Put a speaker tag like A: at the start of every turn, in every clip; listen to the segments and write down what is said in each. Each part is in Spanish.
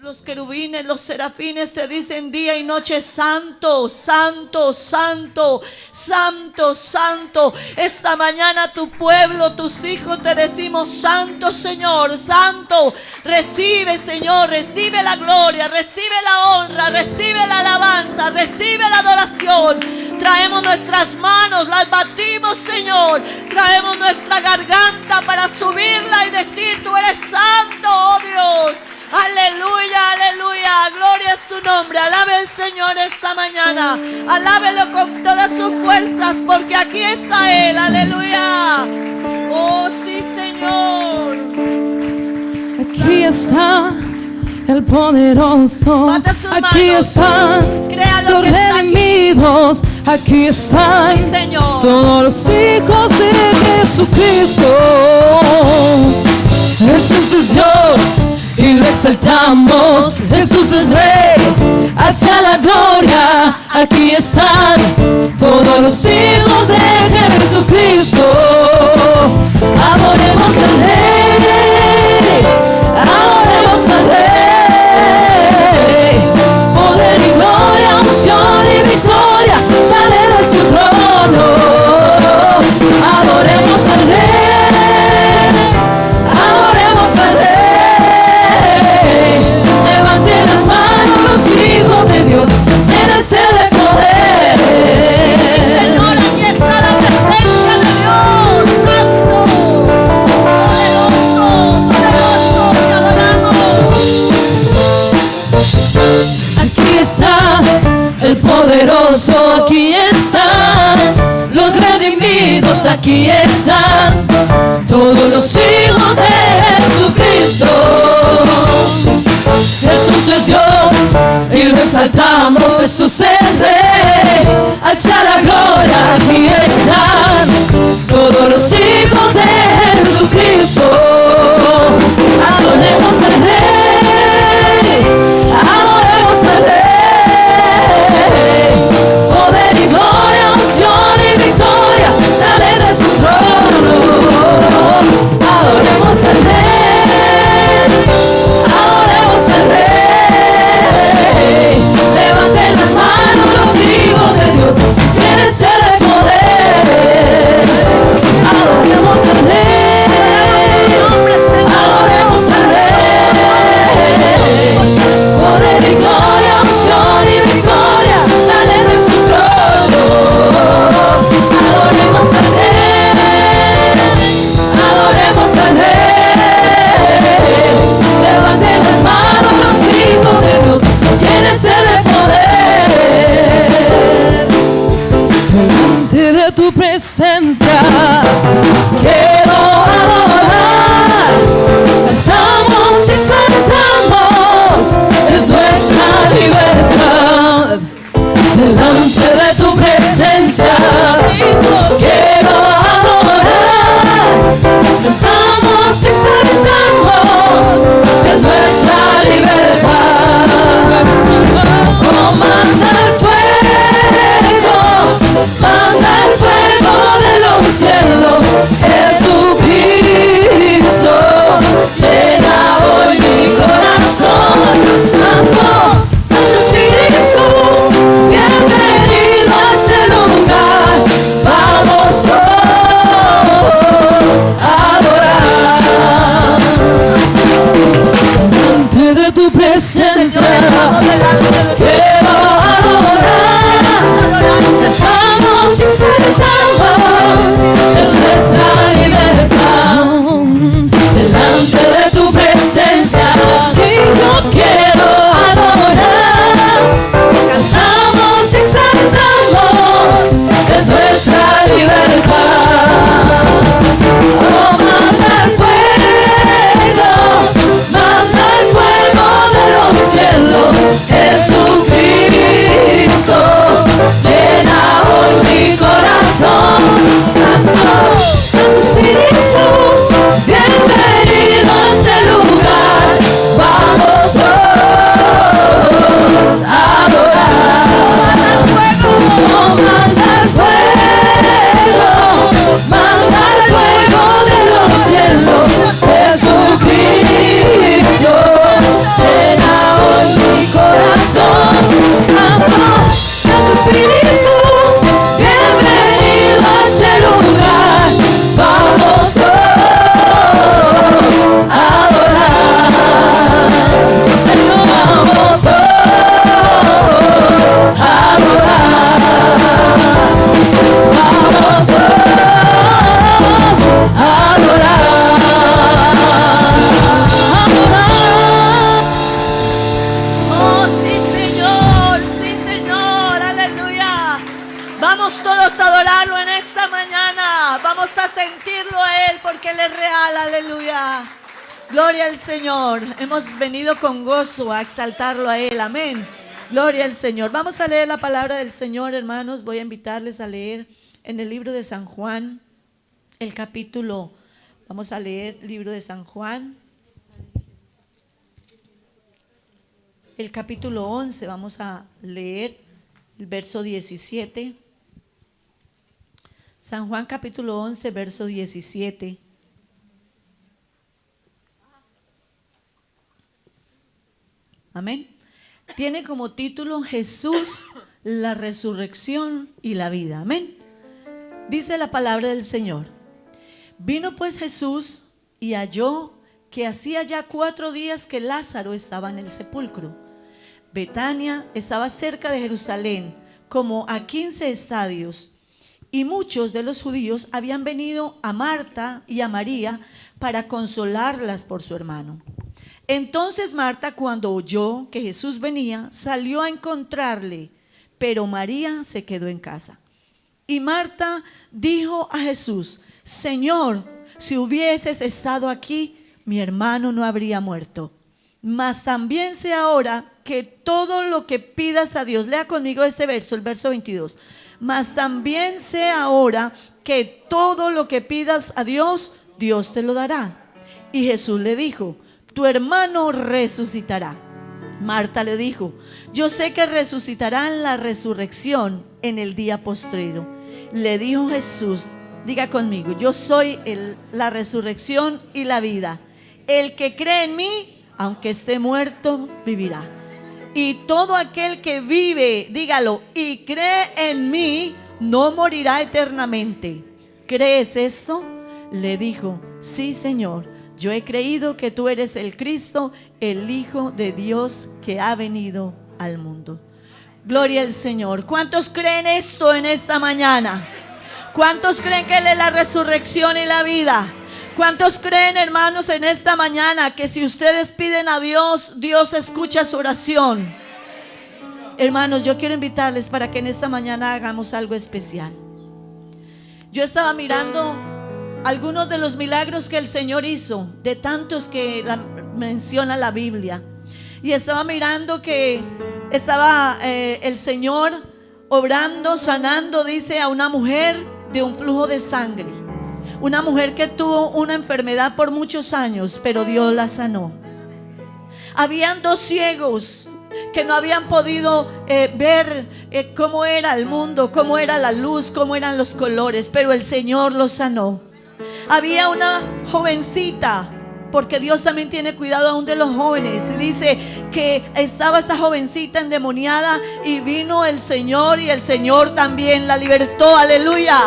A: Los querubines, los serafines te dicen día y noche: santo, santo, santo, santo, santo. Esta mañana tu pueblo, tus hijos te decimos: santo, Señor, santo. Recibe, Señor, recibe la gloria, recibe la honra, recibe la alabanza, recibe la adoración. Traemos nuestras manos, las batimos, Señor. Traemos nuestra garganta para subirla y decir: tú eres santo, oh Dios. Aleluya, aleluya, gloria a su nombre. Alabe al Señor esta mañana. Alábelo con todas sus fuerzas, porque aquí está Él. Aleluya. Oh sí, Señor.
B: Aquí está el poderoso. Aquí están los redimidos. Aquí están,
A: sí, Señor,
B: todos los hijos de Jesucristo. Jesús es Dios y lo exaltamos. Jesús es Rey, hacia la gloria. Aquí están todos los hijos de Jesucristo. Adoremos al Rey, adoremos al Rey. Poder y gloria, unción y victoria sale de su trono. Adoremos al Rey, adoremos al Rey. Levanten las manos los hijos de Dios, llénense de poder.
A: Señor, aquí está la presencia de Dios. Santo, poderoso, poderoso, te adoramos.
B: Aquí está el poderoso, aquí están los redimidos, aquí están todos los hijos de Jesucristo. Jesús es Dios y lo exaltamos. Jesús es Rey, hacia la gloria. Aquí están todos los hijos de Jesucristo. Adoremos al Rey, adoremos al Rey. Poder y gloria, unción y victoria sale de su trono. Adoremos al Rey, adoremos al Rey. Levanten las manos los hijos de Dios, llénense de poder. Adoremos al Rey, adoremos al Rey. Poder y gloria, unción y victoria sale de su trono. Adoremos al Rey, adoremos al Rey. Levanten las manos los hijos de Dios, llénense de poder. Delante de tu presencia quiero adorar. Besamos y saltamos, es nuestra libertad. Delante de tu presencia quiero adorar. Besamos y saltamos, es nuestra libertad. Oh, manda el fuego, manda el fuego de los cielos. Jesucristo, llena hoy mi corazón. Santo, Santo Espíritu, bienvenido a este lugar. Vamos a Espíritu, bienvenido a este lugar. Vamos todos a adorar. Vamos todos a adorar. Vamos todos a adorar.
A: Oh, sí, Señor, aleluya. Vamos todos a adorarlo en esta mañana. Vamos a sentirlo a Él porque Él es real, aleluya. Gloria al Señor. Hemos venido con gozo a exaltarlo a Él, amén. Gloria al Señor. Vamos a leer la palabra del Señor, hermanos. Voy a invitarles a leer en el libro de San Juan, el capítulo. Vamos a leer el libro de San Juan, el capítulo 11. Vamos a leer el verso 17. San Juan capítulo 11, verso 17. Amén. Tiene como título Jesús, la resurrección y la vida. Amén. Dice la palabra del Señor. Vino pues Jesús y halló que hacía ya 4 días que Lázaro estaba en el sepulcro. Betania estaba cerca de Jerusalén, como a 15 estadios, y muchos de los judíos habían venido a Marta y a María para consolarlas por su hermano. Entonces Marta, cuando oyó que Jesús venía, salió a encontrarle, pero María se quedó en casa. Y Marta dijo a Jesús: Señor, si hubieses estado aquí, mi hermano no habría muerto. Mas también sé ahora que todo lo que pidas a Dios, lea conmigo este verso, el verso 22. Mas también sé ahora que todo lo que pidas a Dios, Dios te lo dará. Y Jesús le dijo: tu hermano resucitará. Marta le dijo: yo sé que resucitará en la resurrección en el día postrero. Le dijo Jesús, diga conmigo: yo soy la resurrección y la vida. El que cree en mí, aunque esté muerto, vivirá. Y todo aquel que vive, dígalo, y cree en mí, no morirá eternamente. ¿Crees esto? Le dijo: sí, Señor, yo he creído que tú eres el Cristo, el Hijo de Dios que ha venido al mundo. Gloria al Señor. ¿Cuántos creen esto en esta mañana? ¿Cuántos creen que Él es la resurrección y la vida? ¿Cuántos creen, hermanos, en esta mañana que si ustedes piden a Dios, Dios escucha su oración? Hermanos, yo quiero invitarles para que en esta mañana hagamos algo especial. Yo estaba mirando algunos de los milagros que el Señor hizo, de tantos que menciona la Biblia. Y estaba mirando que estaba el Señor obrando, sanando, dice, a una mujer de un flujo de sangre. Una mujer que tuvo una enfermedad por muchos años, pero Dios la sanó. Habían 2 ciegos que no habían podido ver cómo era el mundo, cómo era la luz, cómo eran los colores, pero el Señor los sanó. Había una jovencita, porque Dios también tiene cuidado aún de los jóvenes. Dice que estaba esta jovencita endemoniada y vino el Señor y el Señor también la libertó, aleluya.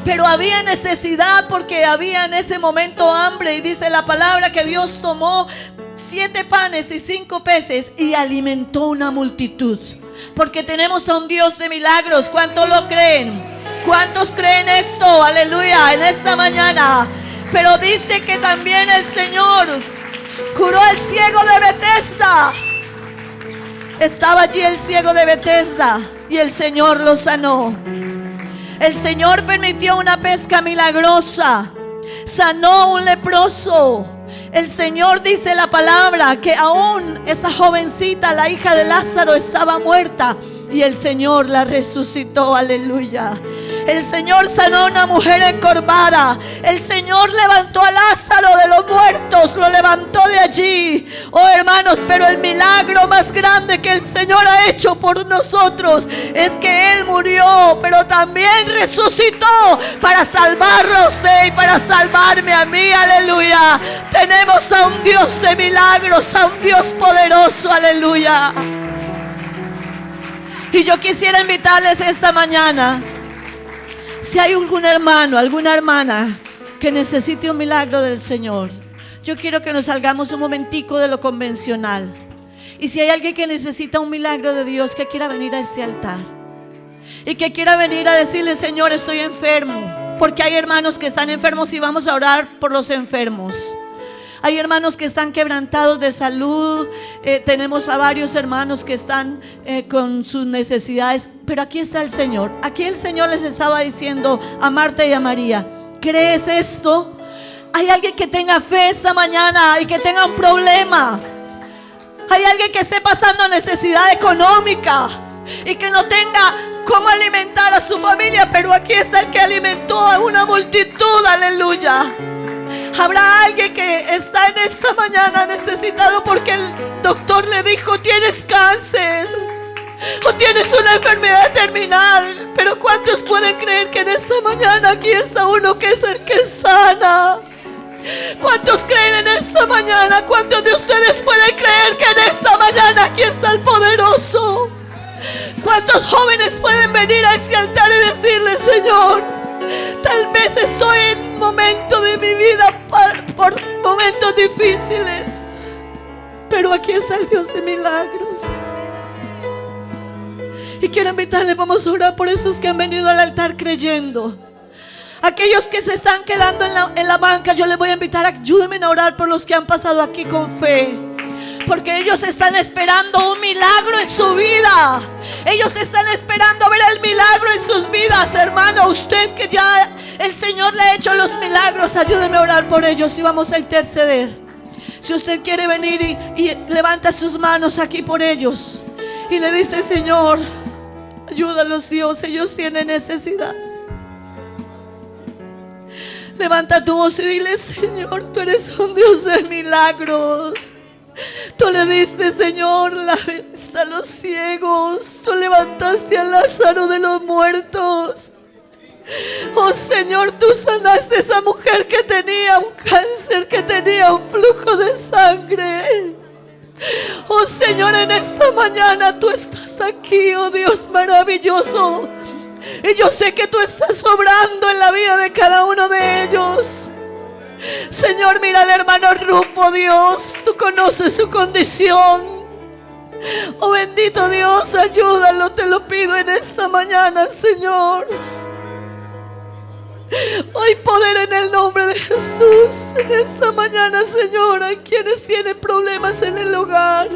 A: Pero había necesidad porque había en ese momento hambre. Y dice la palabra que Dios tomó 7 panes y 5 peces y alimentó una multitud. Porque tenemos a un Dios de milagros. ¿Cuántos lo creen? ¿Cuántos creen esto? Aleluya, en esta mañana. Pero dice que también el Señor curó al ciego de Betesda. Estaba allí el ciego de Betesda y el Señor lo sanó. El Señor permitió una pesca milagrosa. Sanó a un leproso. El Señor, dice la palabra, que aún esa jovencita, la hija de Lázaro, estaba muerta y el Señor la resucitó, aleluya. El Señor sanó a una mujer encorvada. El Señor levantó a Lázaro de los muertos, lo levantó de allí. Oh, hermanos, pero el milagro más grande que el Señor ha hecho por nosotros es que Él murió, pero también resucitó para salvarlo a usted y para salvarme a mí, aleluya. Tenemos a un Dios de milagros, a un Dios poderoso, aleluya. Y yo quisiera invitarles esta mañana, si hay algún hermano, alguna hermana que necesite un milagro del Señor, yo quiero que nos salgamos un momentico de lo convencional. Y si hay alguien que necesita un milagro de Dios, que quiera venir a este altar y que quiera venir a decirle: Señor, estoy enfermo. Porque hay hermanos que están enfermos y vamos a orar por los enfermos. Hay hermanos que están quebrantados de salud. Tenemos a varios hermanos que están con sus necesidades. Pero aquí está el Señor. Aquí el Señor les estaba diciendo a Marta y a María: ¿crees esto? Hay alguien que tenga fe esta mañana y que tenga un problema. Hay alguien que esté pasando necesidad económica y que no tenga cómo alimentar a su familia, pero aquí está el que alimentó a una multitud. Aleluya. Habrá alguien que está en esta mañana necesitado porque el doctor le dijo: tienes cáncer o tienes una enfermedad terminal. Pero ¿cuántos pueden creer que en esta mañana aquí está uno que es el que sana? ¿Cuántos creen en esta mañana? ¿Cuántos de ustedes pueden creer que en esta mañana aquí está el poderoso? ¿Cuántos jóvenes pueden venir a este altar y decirle: Señor, tal vez estoy en un momento de mi vida por momentos difíciles, pero aquí está el Dios de milagros? Y quiero invitarle, vamos a orar por estos que han venido al altar creyendo. Aquellos que se están quedando en la banca, yo les voy a invitar: ayúdenme a orar por los que han pasado aquí con fe, porque ellos están esperando un milagro en su vida. Ellos están esperando ver el milagro en sus vidas. Hermano, usted que ya el Señor le ha hecho los milagros, ayúdeme a orar por ellos y vamos a interceder. Si usted quiere venir y levanta sus manos aquí por ellos y le dice: Señor, ayúdalos, Dios, ellos tienen necesidad. Levanta tu voz y dile: Señor, tú eres un Dios de milagros. Tú le diste, Señor, la vista a los ciegos. Tú levantaste a Lázaro de los muertos. Oh Señor, tú sanaste a esa mujer que tenía un cáncer, que tenía un flujo de sangre. Oh Señor, en esta mañana tú estás aquí, oh Dios maravilloso. Y yo sé que tú estás obrando en la vida de cada uno de ellos. Señor, mira al hermano Rufo, Dios, tú conoces su condición. Oh bendito Dios, ayúdalo, te lo pido en esta mañana, Señor. Hay poder en el nombre de Jesús. En esta mañana, Señor, hay quienes tienen problemas en el hogar,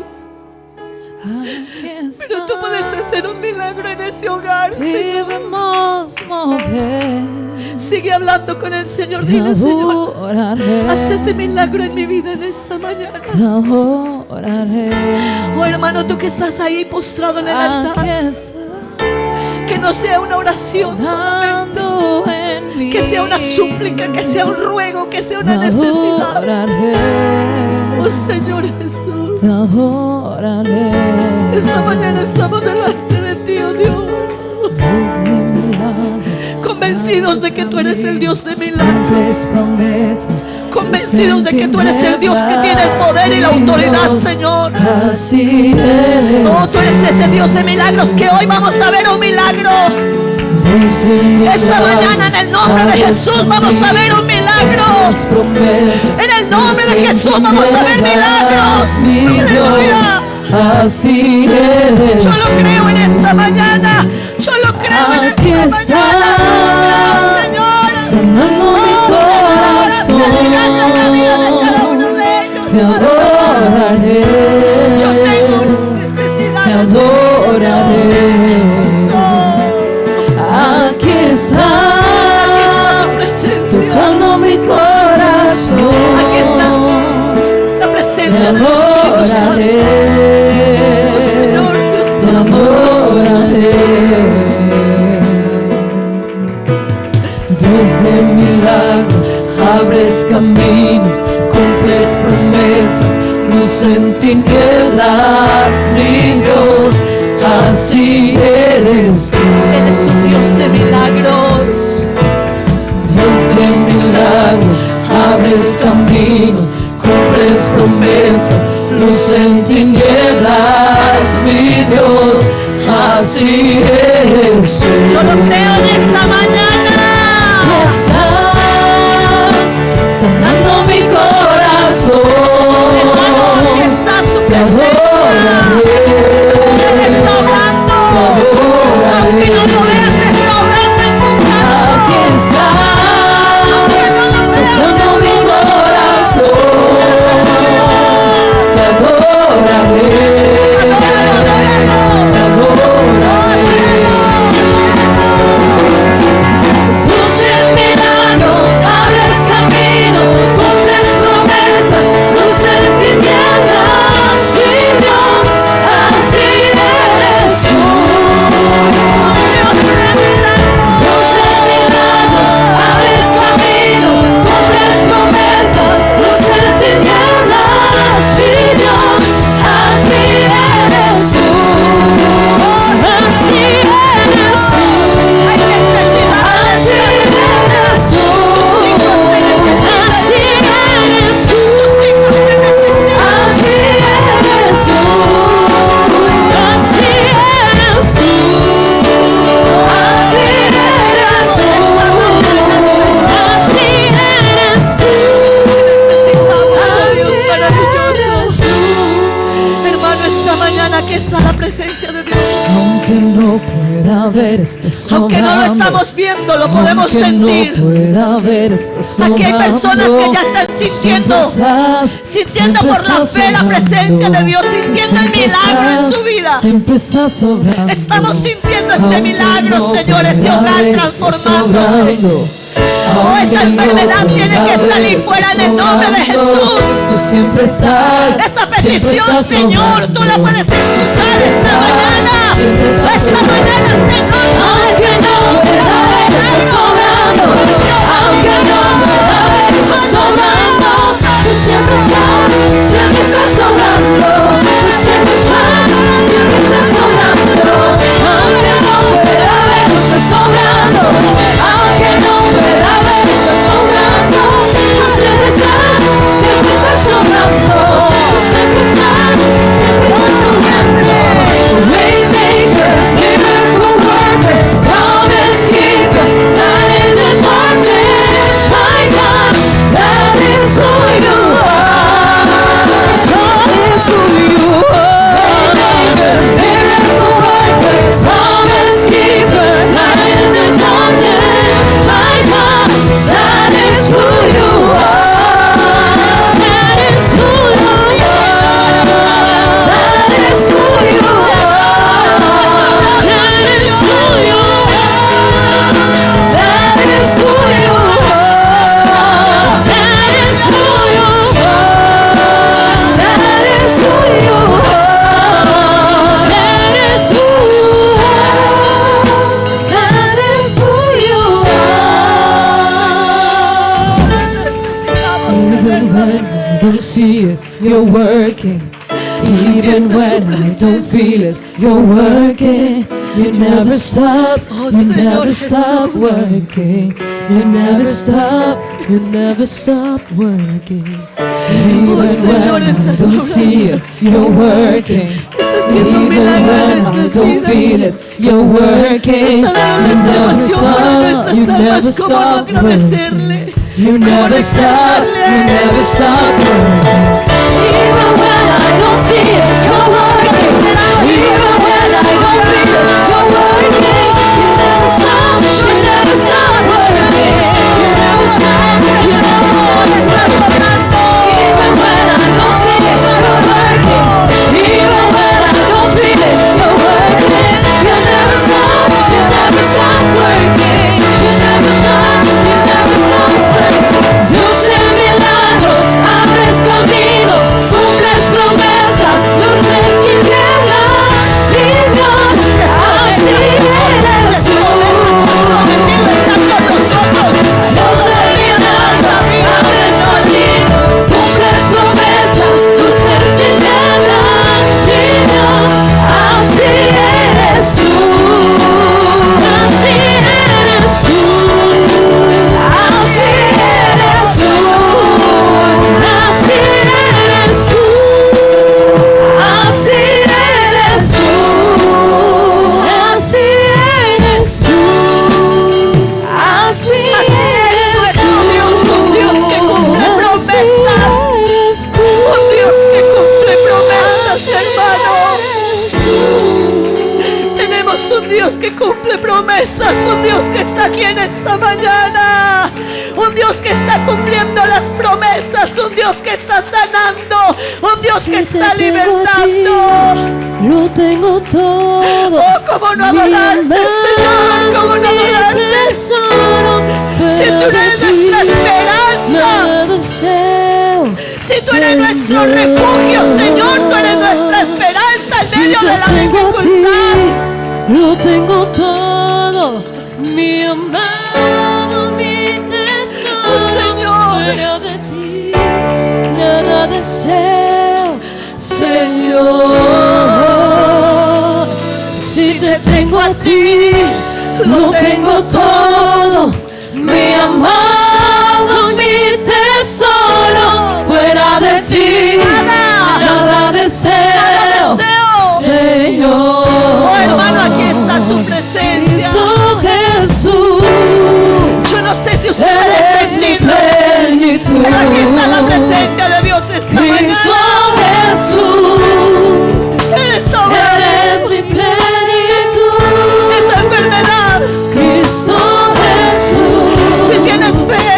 A: pero tú puedes hacer un milagro en ese hogar, Señor. Sigue hablando con el Señor. Dile: Señor, haz ese milagro en mi vida en esta mañana. Oh hermano, tú que estás ahí postrado en el altar, que no sea una oración solamente, que sea una súplica, que sea un ruego, que sea una necesidad. Oh Señor Jesús, esta mañana estamos delante de ti, oh Dios, convencidos de que tú eres el Dios de milagros, convencidos de que tú eres el Dios que tiene el poder y la autoridad, Señor. Oh, tú eres ese Dios de milagros, que hoy vamos a ver un milagro. Esta mañana, en el nombre de Jesús, vamos a ver un milagro. En el nombre de Jesús vamos a ver milagros. Aleluya.
B: Así eres.
A: Yo lo creo en esta mañana. Yo lo creo en esta mañana. Señor,
B: sanando mi corazón. Te adoraré.
A: Yo tengo necesidad.
B: Te adoraré. Aquí está, tocando mi corazón.
A: Aquí está la presencia del Espíritu Santo. Oh, Señor,
B: te adoraré. Dios de milagros, abres caminos, cumples promesas, luz en tinieblas, mi Dios, así eres tú.
A: Eres un Dios de milagros.
B: Dios de milagros, abres caminos, cumples promesas, luz en tinieblas, mi Dios, así eres tú.
A: Yo lo creo en esta mañana.
B: Estás sanando mi corazón.
A: Hermano, aquí está su
B: Te
A: presencia.
B: adoraré.
A: Él está hablando.
B: Te adoraré.
A: Aunque no lo veas, está hablando en tu casa.
B: Aquí estás tocando mi corazón. Te adoraré. Te adoraré. Tus milagros, abres caminos, cumples promesas, luz en tinieblas, mi Dios, así eres tú. Dios de milagros, abres caminos, cumples promesas, luz en tinieblas, mi Dios, así eres tú. Así eres tú. Así eres tú. Así eres tú. Así eres tú. Así eres tú. Así eres tú. Así eres tú.
A: Dios maravilloso. Hermano, esta mañana aquí está la presencia de Dios.
B: Aunque no pueda ver, estás
A: Aunque no lo
B: sobrando.
A: estamos viendo, lo podemos
B: Aunque
A: sentir.
B: no pueda ver, estás
A: Aquí hay personas que ya están
B: sobrando.
A: sintiendo, sintiendo por la fe la presencia de Dios, sintiendo el milagro en su vida.
B: Siempre estás sobrando.
A: Estamos sintiendo este
B: Aunque
A: milagro,
B: no
A: Señor, ese
B: pueda
A: hogar
B: ver, estás
A: transformándose.
B: sobrando.
A: Oh, esa enfermedad tiene que salir fuera en el nombre de Jesús.
B: Tú siempre estás.
A: Esa
B: siempre
A: petición,
B: estás
A: Señor, tú la
B: sobrando.
A: puedes escuchar esta mañana.
B: Siempre estás
A: Esta mañana, Señor.
B: Aunque no pueda ver, estás sobrando. Aunque no pueda ver, estás sobrando. Tú siempre estás sobrando. Tú siempre estás sobrando. Aunque no pueda ver, estás sobrando. Aunque no pueda ver, estás sobrando. Tú siempre estás sobrando. Tú siempre estás sobrando. Waymaker, miracle worker, promise keeper, light in the darkness, my God, that is who you are. That is who you are. Waymaker, miracle worker, promise keeper, light in the darkness, my God, that is who you are. That is who you are. That is who you are. That is who you are. That is who you are. That is who you are. That is who you are. That is who you are. That is who you are. Even when I don't see it, you're working. Even when I don't feel it, you're working. You never stop,
A: Oh,
B: you
A: Señor
B: never
A: Jesús.
B: stop working. You never stop, you never stop working. Even
A: Señor,
B: when I
A: estás
B: don't see it, you're working.
A: Estás haciendo
B: Even
A: milagros en
B: when I
A: nuestras
B: don't feel
A: vidas.
B: it, you're working.
A: Estás dando
B: You never
A: salvación para
B: stop,
A: nuestras
B: you
A: almas.
B: never
A: ¿Cómo no
B: stop
A: agradecerle?
B: working. You
A: ¿Cómo
B: never
A: no
B: stop,
A: exaltarle?
B: you never stop working. Even when I don't see it, you're working. Even when I don't feel it, you're working. You never stop, you never stop working. You never stop, you never stop working. Even when I don't see it, you're working. Even when I don't feel it, you're working. You never stop, you never stop working. You never stop, you never stop working. Dios de milagros, abres caminos, cumples promesas, luz en
A: que cumple promesas, un Dios que está aquí en esta mañana, un Dios que está cumpliendo las promesas, un Dios que está sanando, un Dios que está libertando.
B: Lo tengo todo.
A: Oh, cómo no adorarte, Señor, cómo no adorarte. Si tú eres nuestra esperanza, si tú eres nuestro refugio, Señor, tú eres nuestra esperanza en medio de la dificultad.
B: Lo tengo todo, mi amado, mi tesoro.
A: Señor,
B: fuera de ti nada deseo, Señor. Si te tengo a ti, lo tengo todo, mi amado, mi tesoro. Fuera de ti nada deseo, Señor.
A: Oh, hermano, aquí está su presencia.
B: Jesús,
A: yo no sé si usted puede
B: eres mi
A: sentirlo,
B: plenitud.
A: pero aquí está la presencia de Dios esta
B: Cristo
A: mañana.
B: Jesús,
A: Eres soberano.
B: eres mi plenitud.
A: Esa enfermedad,
B: Cristo Jesús,
A: si tienes fe,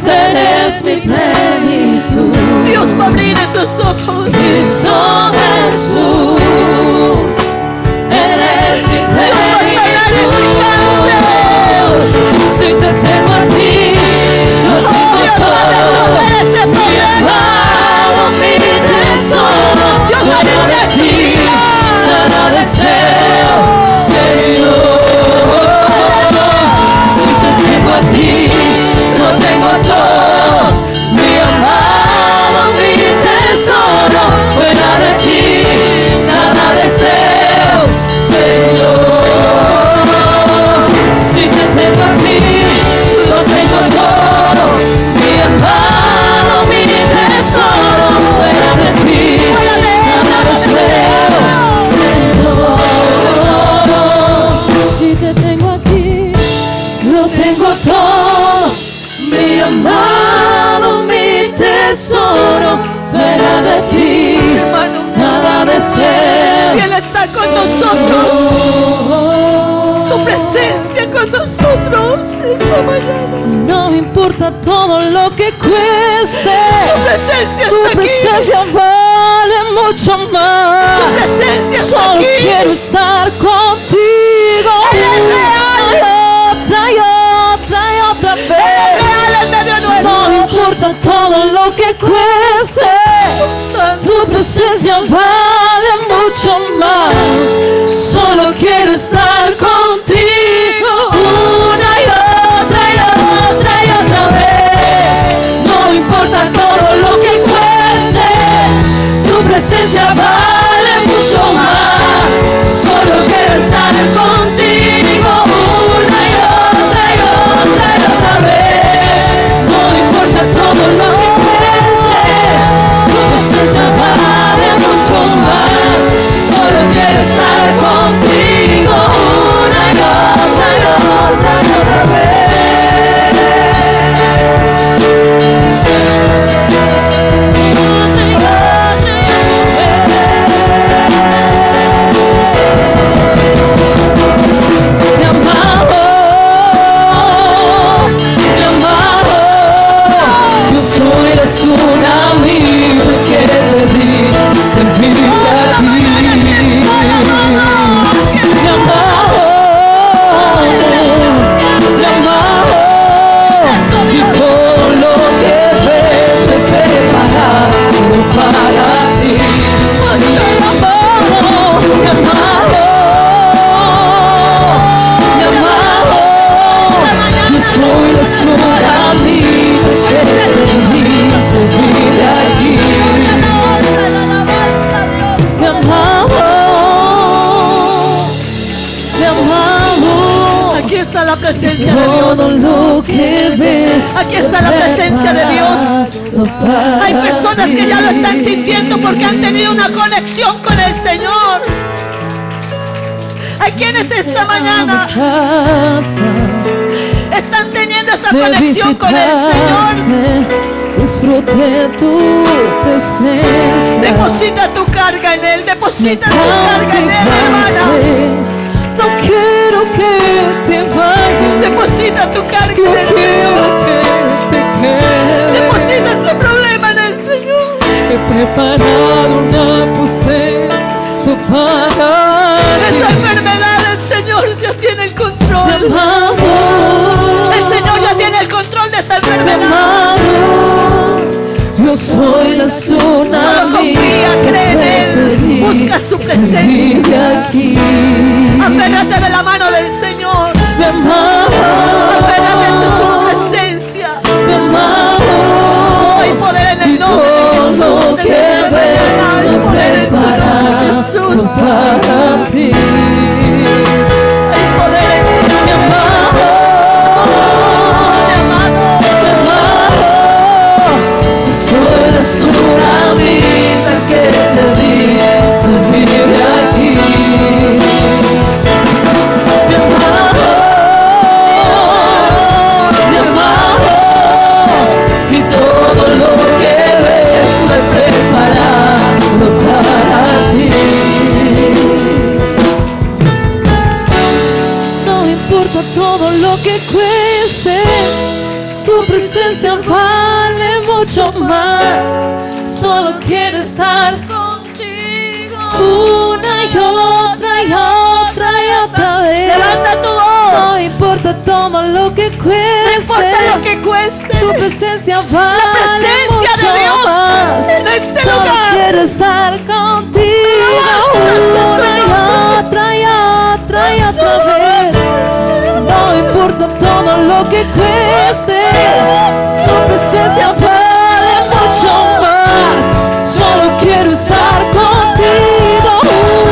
B: eres mi plenitud.
A: Dios va a abrir esos ojos.
B: Cristo Jesús, eres mi plenitud. Si te tengo a ti, lo tengo todo. Mi amado, mi tesoro. Fuera de ti nada deseo, Señor. Si te tengo a ti, lo tengo todo. Mi amado, mi tesoro. Fuera de ti nada deseo, Señor. Si te tengo a ti, lo tengo todo. Mi amado, mi tesoro. Fuera de ti nada deseo, Señor. Si te tengo a ti, lo tengo todo. Mi amado, mi tesoro. Fuera de ti nada deseo.
A: Si Él está con nosotros, su presencia con nosotros esta mañana.
B: No importa todo lo que cueste,
A: Su presencia
B: tu
A: está aquí.
B: presencia vale mucho más.
A: Su presencia está
B: Solo
A: aquí.
B: quiero estar contigo.
A: Él es real.
B: Otra y otra y otra
A: Él es
B: vez.
A: real en medio
B: No
A: nuestro.
B: importa todo lo que cueste,
A: Santo.
B: tu presencia vale mucho más. Solo quiero estar contigo una y otra y otra y otra vez. No importa todo lo que cueste, tu presencia vale mucho más. Solo quiero estar contigo una y otra y otra y otra vez. No importa todo lo que cueste, tu presencia vale mucho más. Solo quiero estar contigo una y otra y otra y otra vez. Mi amado, yo soy la tsunami que te di, servir aquí. Mi amado, y todo lo que ves me preparado para ti. Mi amado, yo soy la tsunami que te di, servir aquí. Mi amado,
A: Aquí está la presencia de
B: todo
A: Dios.
B: lo que ves.
A: Aquí está la presencia de Dios. Hay personas que ya lo están sintiendo porque han tenido una conexión con el Señor. Hay quienes esta mañana están teniendo esa conexión con el Señor.
B: Disfruté tu presencia.
A: Deposita tu carga en Él, deposita tu carga en Él, hermana.
B: no quiero que te vayas.
A: Deposita tu carga
B: Yo
A: en el
B: quiero
A: Señor.
B: que te quedes.
A: Deposita ese problema en el Señor.
B: He preparado un aposento para ti.
A: Esa enfermedad el Señor ya tiene el
B: Mi
A: control.
B: amado,
A: El Señor ya tiene el control de esa
B: mi
A: enfermedad.
B: amado, yo soy la zona.
A: Solo confía, cree en Él. Busca su presencia.
B: Aquí.
A: Aférrate de la mano del Señor.
B: Mi amado,
A: Aférrate de su presencia.
B: mi amado,
A: Hay poder en el nombre de Jesús.
B: todo lo
A: En
B: que
A: esta mañana hay
B: ves
A: poder en el nombre de
B: preparado
A: Jesús.
B: para ti.
A: Hay poder en el
B: Mi amado,
A: mi amado.
B: mi amado, yo soy la tsunamita que te di servir aquí. Mi amado, y todo lo que ves lo he preparado para ti. No importa todo lo que cueste, tu presencia vale mucho más. Solo quiero estar contigo una y otra y otra y otra vez.
A: Levanta tu
B: No
A: voz.
B: importa todo lo que
A: No
B: cueste,
A: importa lo que cueste.
B: tu presencia vale
A: presencia
B: mucho
A: de Dios
B: más.
A: en este
B: Solo
A: lugar.
B: quiero estar contigo una y otra y otra y otra vez. No importa todo lo que cueste, tu presencia vale mucho más. Solo quiero estar contigo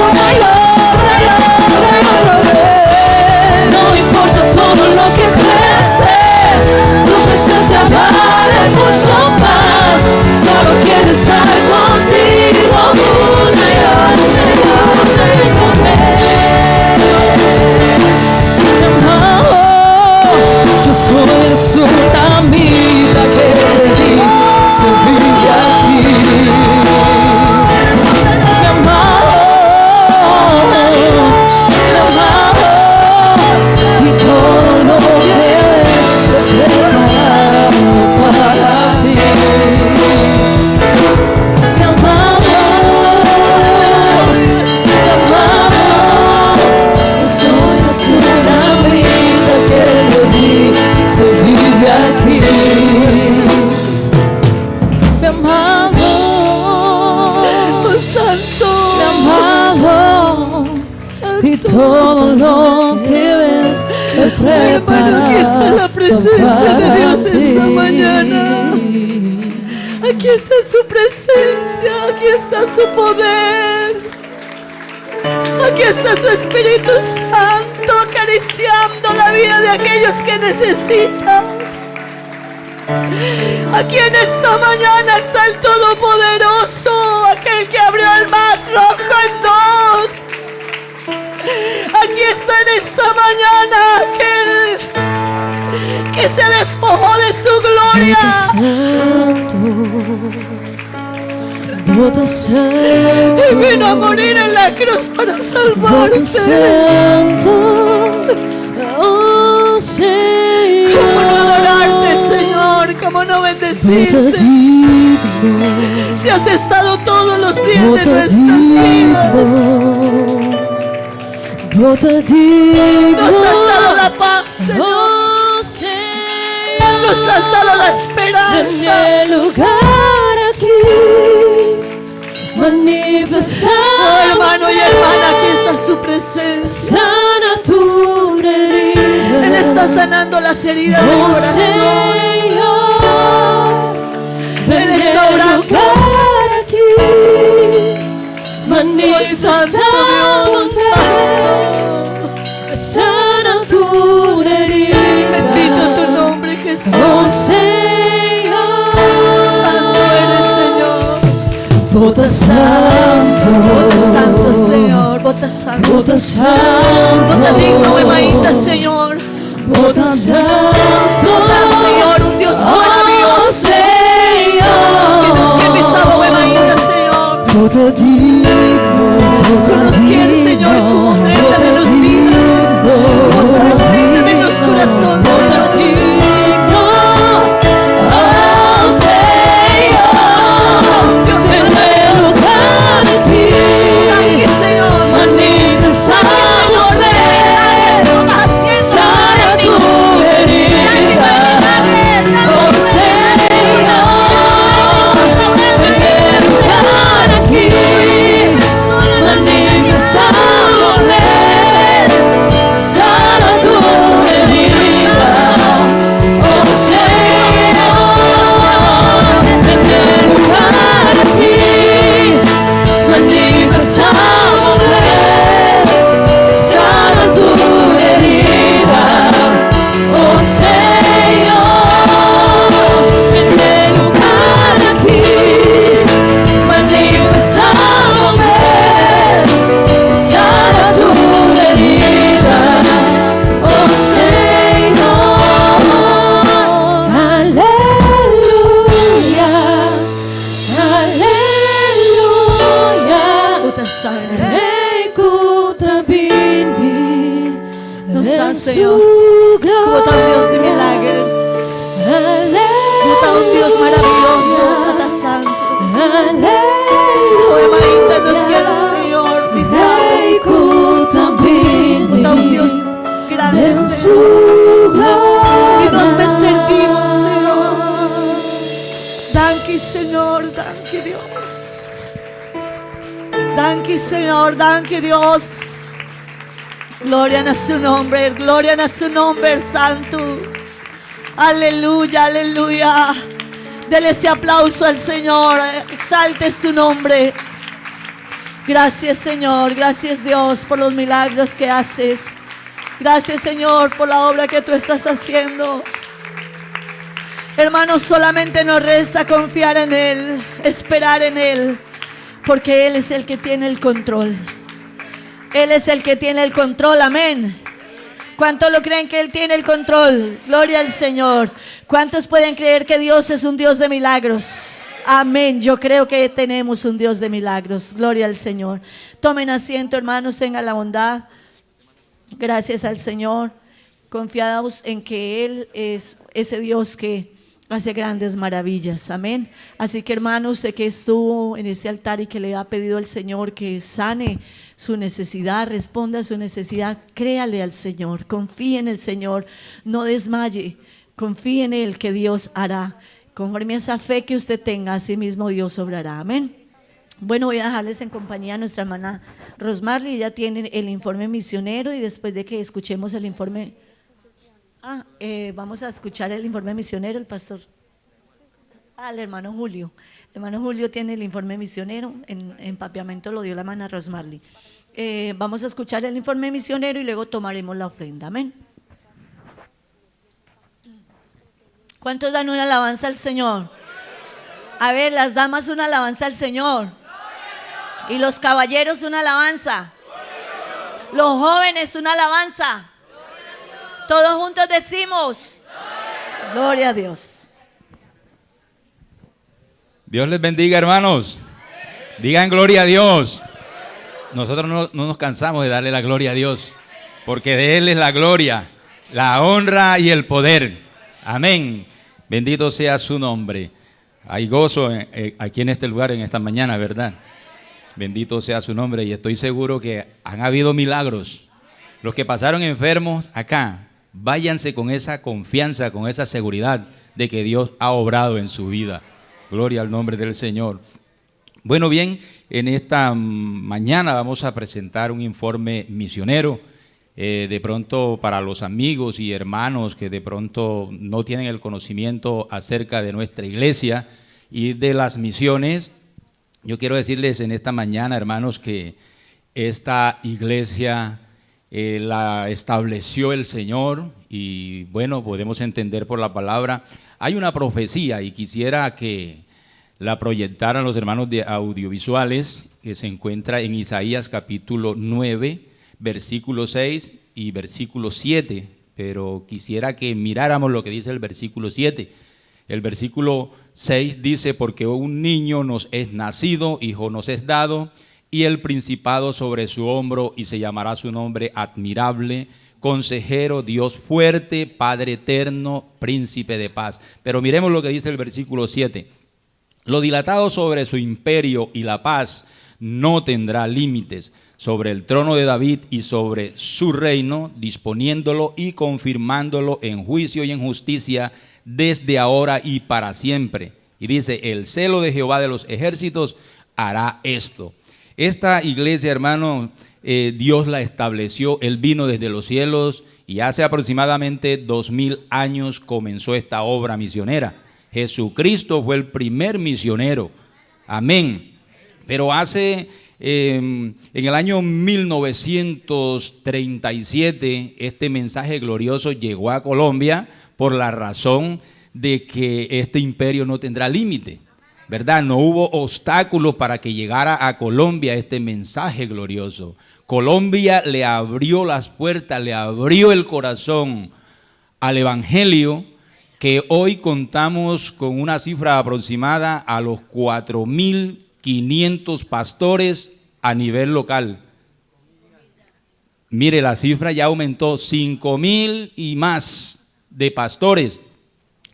B: una y otra y otra y otra vez. No importa todo lo que cueste, tu presencia vale mucho más. Solo quiero estar contigo una y otra y otra y otra vez. Mi amado, yo soy la tsunamita que te di servir aquí. Mi amado, y todo lo que ves lo he preparado para ti. Mi amado, yo soy la tsunamita que te di servir aquí. Mi amado,
A: Oh, Santo.
B: mi amado, y todo lo que ves he preparado.
A: Hermano, aquí está la presencia de Dios esta mañana. Aquí está su presencia. Aquí está su poder. Aquí está su Espíritu Santo acariciando la vida de aquellos que necesitan. Aquí en esta mañana está el Todopoderoso, aquel que abrió el mar rojo en dos. Aquí está en esta mañana aquel que se despojó de su gloria.
B: Voto santo,
A: Y vino a morir en la cruz para
B: voto
A: salvarte.
B: santo, oh Señor.
A: ¿Cómo no adorarte, Señor? ¿Cómo no
B: Voto
A: bendecirte?
B: digno,
A: Si has estado todos los días de
B: voto
A: nuestras
B: digno,
A: vidas.
B: voto digno.
A: Nos has dado la paz, Señor.
B: Oh Señor,
A: Nos has dado la
B: en
A: esperanza.
B: el lugar aquí manifestado.
A: Oh, hermano y hermana, aquí está su presencia.
B: Sana tu herida.
A: Él está sanando las heridas del
B: Oh
A: corazón.
B: Señor,
A: Él
B: en
A: está
B: el
A: orando.
B: lugar aquí
A: Santo Dios,
B: manifestado. Sana tu herida.
A: bendito tu nombre, Jesús.
B: Oh Señor,
A: Santo eres, Señor.
B: Vota santo,
A: Vota santo, Señor. Vota santo.
B: Vota santo,
A: Vota digno, Emaíta, Señor.
B: Vota santo,
A: Vota, Señor, un Dios maravilloso. Que nos quiere pisado, Emaíta, Señor.
B: Vota digno,
A: Tú nos quieres, Señor, como hombre de los vidas. más, Señor. Como tan Dios de milagros, como tan un Dios maravilloso, Tata Santo. Como hermanita nos quiere, Señor, mi Santo. Como tan un Dios grande, Señor. Y nos servimos, Señor. Danke, Señor, danke, Dios. Danke, Señor, danke, Dios. Gloria a su nombre, gloria a su nombre santo. Aleluya, aleluya. Dele ese aplauso al Señor, exalte su nombre. Gracias, Señor, gracias, Dios, por los milagros que haces. Gracias, Señor, por la obra que tú estás haciendo. Hermanos, solamente nos resta confiar en Él, esperar en Él, porque Él es el que tiene el control. Él es el que tiene el control, amén. ¿Cuántos lo creen que Él tiene el control? Gloria al Señor. ¿Cuántos pueden creer que Dios es un Dios de milagros? Amén. Yo creo que tenemos un Dios de milagros. Gloria al Señor. Tomen asiento, hermanos, tengan la bondad. Gracias al Señor. Confiados en que Él es ese Dios que hace grandes maravillas, amén. Así que, hermano, usted que estuvo en este altar y que le ha pedido al Señor que sane su necesidad, responda a su necesidad, créale al Señor, confíe en el Señor, no desmaye, confíe en Él, que Dios hará. Conforme a esa fe que usted tenga, así mismo Dios obrará, amén. Bueno, voy a dejarles en compañía a nuestra hermana Rosmarly. Ella tiene el informe misionero, y después de que escuchemos el informe, vamos a escuchar el informe misionero, el pastor, el hermano Julio. El hermano Julio tiene el informe misionero, en empapiamento lo dio la hermana Rosmarly. Vamos a escuchar el informe misionero y luego tomaremos la ofrenda, amén. ¿Cuántos dan una alabanza al Señor? A ver, las damas, una alabanza al Señor. Y los caballeros, una alabanza. Los jóvenes, una alabanza. Todos juntos decimos: gloria a Dios.
C: Dios les bendiga, hermanos. Digan gloria a Dios. Nosotros no nos cansamos de darle la gloria a Dios, porque de Él es la gloria, la honra y el poder. Amén. Bendito sea su nombre. Hay gozo aquí en este lugar en esta mañana, ¿verdad? Bendito sea su nombre, y estoy seguro que han habido milagros. Los que pasaron enfermos acá, váyanse con esa confianza, con esa seguridad de que Dios ha obrado en su vida. Gloria al nombre del Señor. Bueno, bien, en esta mañana vamos a presentar un informe misionero. De pronto, para los amigos y hermanos que de pronto no tienen el conocimiento acerca de nuestra iglesia y de las misiones, yo quiero decirles en esta mañana, hermanos, que esta iglesia la estableció el Señor, y bueno, podemos entender por la palabra. Hay una profecía y quisiera que la proyectaran los hermanos de audiovisuales, que se encuentra en Isaías capítulo 9, versículo 6 y versículo 7, pero quisiera que miráramos lo que dice el versículo 7. El versículo 6 dice: porque un niño nos es nacido, hijo nos es dado, y el principado sobre su hombro, y se llamará su nombre admirable, consejero, Dios fuerte, Padre eterno, príncipe de paz. Pero miremos lo que dice el versículo 7. Lo dilatado sobre su imperio y la paz no tendrá límites, sobre el trono de David y sobre su reino, disponiéndolo y confirmándolo en juicio y en justicia desde ahora y para siempre. Y dice: el celo de Jehová de los ejércitos hará esto. Esta iglesia, hermano, Dios la estableció. Él vino desde los cielos y hace aproximadamente 2000 años comenzó esta obra misionera. Jesucristo fue el primer misionero. Amén. Pero hace en el año 1937 este mensaje glorioso llegó a Colombia por la razón de que este imperio no tendrá límite, ¿verdad? No hubo obstáculos para que llegara a Colombia este mensaje glorioso. Colombia le abrió las puertas, le abrió el corazón al evangelio, que hoy contamos con una cifra aproximada a los 4.500 pastores a nivel local. Mire, la cifra ya aumentó, 5,000 y más de pastores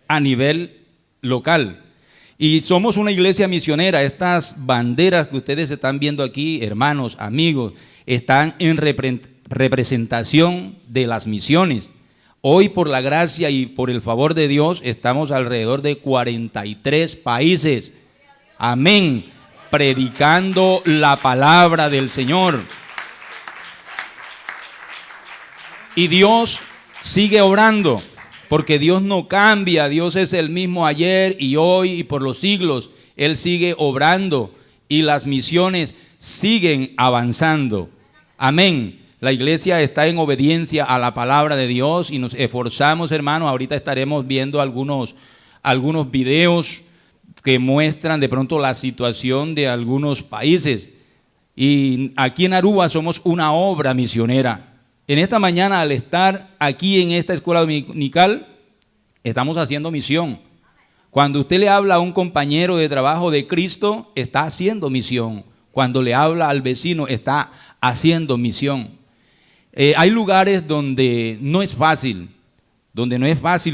C: a nivel local. Y somos una iglesia misionera. Estas banderas que ustedes están viendo aquí, hermanos, amigos, están en representación de las misiones. Hoy, por la gracia y por el favor de Dios, estamos alrededor de 43 países. Amén. Predicando la palabra del Señor. Y Dios sigue obrando, porque Dios no cambia. Dios es el mismo ayer y hoy y por los siglos. Él sigue obrando y las misiones siguen avanzando. Amén. La iglesia está en obediencia a la palabra de Dios y nos esforzamos, hermanos. Ahorita estaremos viendo algunos videos que muestran de pronto la situación de algunos países. Y aquí en Aruba somos una obra misionera. En esta mañana, al estar aquí en esta escuela dominical, estamos haciendo misión. Cuando usted le habla a un compañero de trabajo de Cristo, está haciendo misión. Cuando le habla al vecino, está haciendo misión. Hay lugares donde no es fácil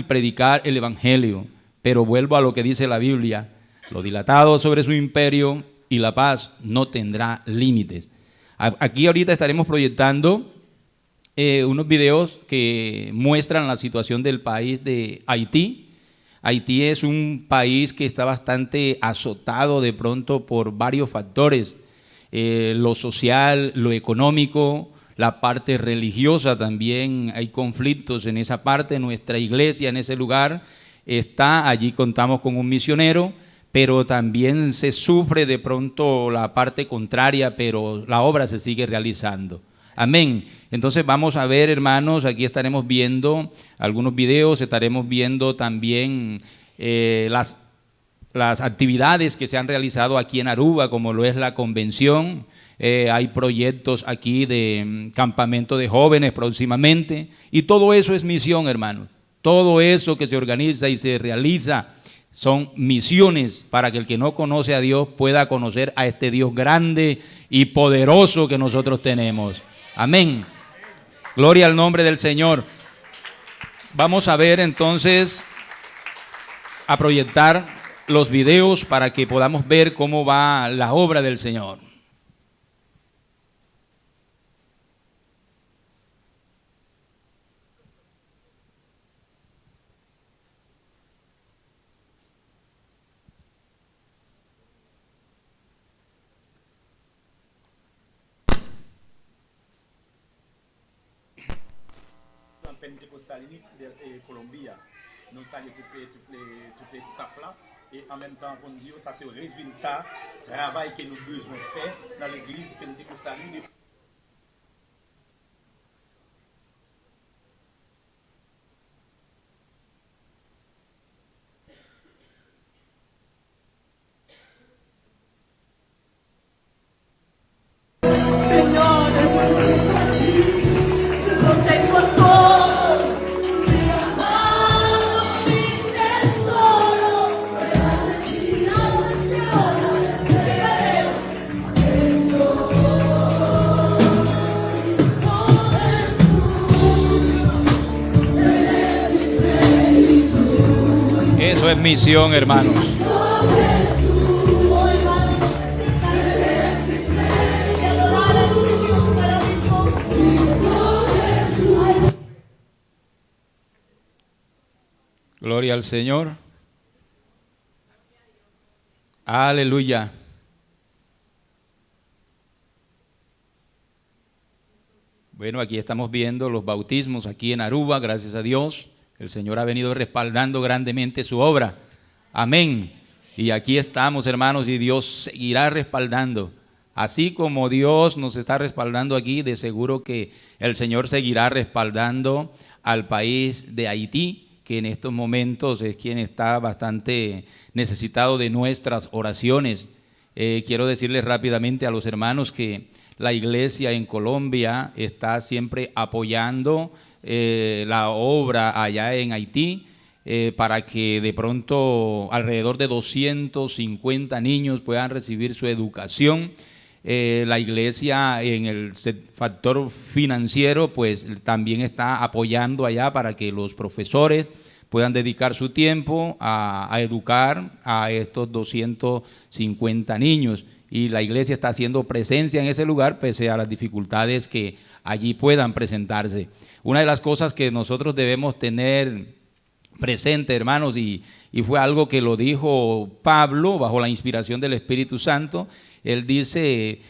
C: predicar el evangelio, pero vuelvo a lo que dice la Biblia: lo dilatado sobre su imperio y la paz no tendrá límites. Aquí ahorita estaremos proyectando unos videos que muestran la situación del país de Haití. Haití es un país que está bastante azotado de pronto por varios factores, lo social, lo económico, la parte religiosa también. Hay conflictos en esa parte. Nuestra iglesia en ese lugar está, allí contamos con un misionero, pero también se sufre de pronto la parte contraria, pero la obra se sigue realizando. Amén. Entonces vamos a ver, hermanos, aquí estaremos viendo algunos videos, estaremos viendo también las actividades que se han realizado aquí en Aruba, como lo es la convención. Hay proyectos aquí de campamento de jóvenes próximamente, y todo eso es misión, hermanos. Todo eso que se organiza y se realiza son misiones para que el que no conoce a Dios pueda conocer a este Dios grande y poderoso que nosotros tenemos. Amén. Gloria al nombre del Señor. Vamos a ver entonces, a proyectar los videos para que podamos ver cómo va la obra del Señor.
D: Pentecostal de Colombia, nous saluons tout le staff là, et en même temps, on dit que ça c'est le résultat du travail que nous devons faire dans l'église pentecostale.
C: Eso es misión, hermanos. Gloria al Señor. Aleluya. Bueno, aquí estamos viendo los bautismos aquí en Aruba, gracias a Dios. El Señor ha venido respaldando grandemente su obra. Amén. Y aquí estamos, hermanos, y Dios seguirá respaldando. Así como Dios nos está respaldando aquí, de seguro que el Señor seguirá respaldando al país de Haití, que en estos momentos es quien está bastante necesitado de nuestras oraciones. Quiero decirles rápidamente a los hermanos que la iglesia en Colombia está siempre apoyando la obra allá en Haití, para que de pronto alrededor de 250 niños puedan recibir su educación. La iglesia en el factor financiero pues también está apoyando allá para que los profesores puedan dedicar su tiempo a educar a estos 250 niños, y la iglesia está haciendo presencia en ese lugar pese a las dificultades que allí puedan presentarse. Una de las cosas que nosotros debemos tener presente, hermanos, y fue algo que lo dijo Pablo bajo la inspiración del Espíritu Santo. Él dice,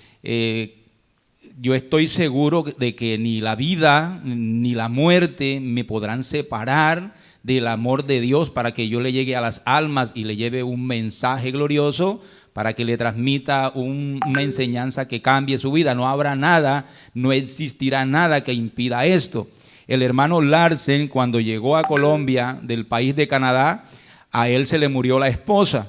C: yo estoy seguro de que ni la vida ni la muerte me podrán separar del amor de Dios, para que yo le llegue a las almas y le lleve un mensaje glorioso, para que le transmita una enseñanza que cambie su vida. No habrá nada, no existirá nada que impida esto. El hermano Larsen, cuando llegó a Colombia del país de Canadá, a él se le murió la esposa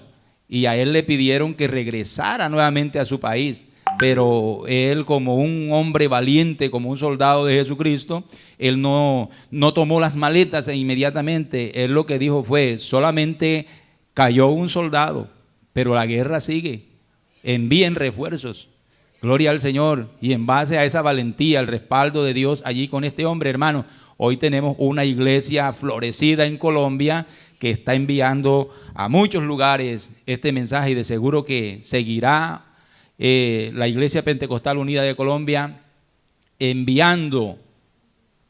C: y a él le pidieron que regresara nuevamente a su país. Pero él, como un hombre valiente, como un soldado de Jesucristo, él no tomó las maletas inmediatamente. Él lo que dijo fue, solamente cayó un soldado, pero la guerra sigue, envíen refuerzos. Gloria al Señor. Y en base a esa valentía, el respaldo de Dios allí con este hombre, hermano, hoy tenemos una iglesia florecida en Colombia que está enviando a muchos lugares este mensaje, y de seguro que seguirá la Iglesia Pentecostal Unida de Colombia enviando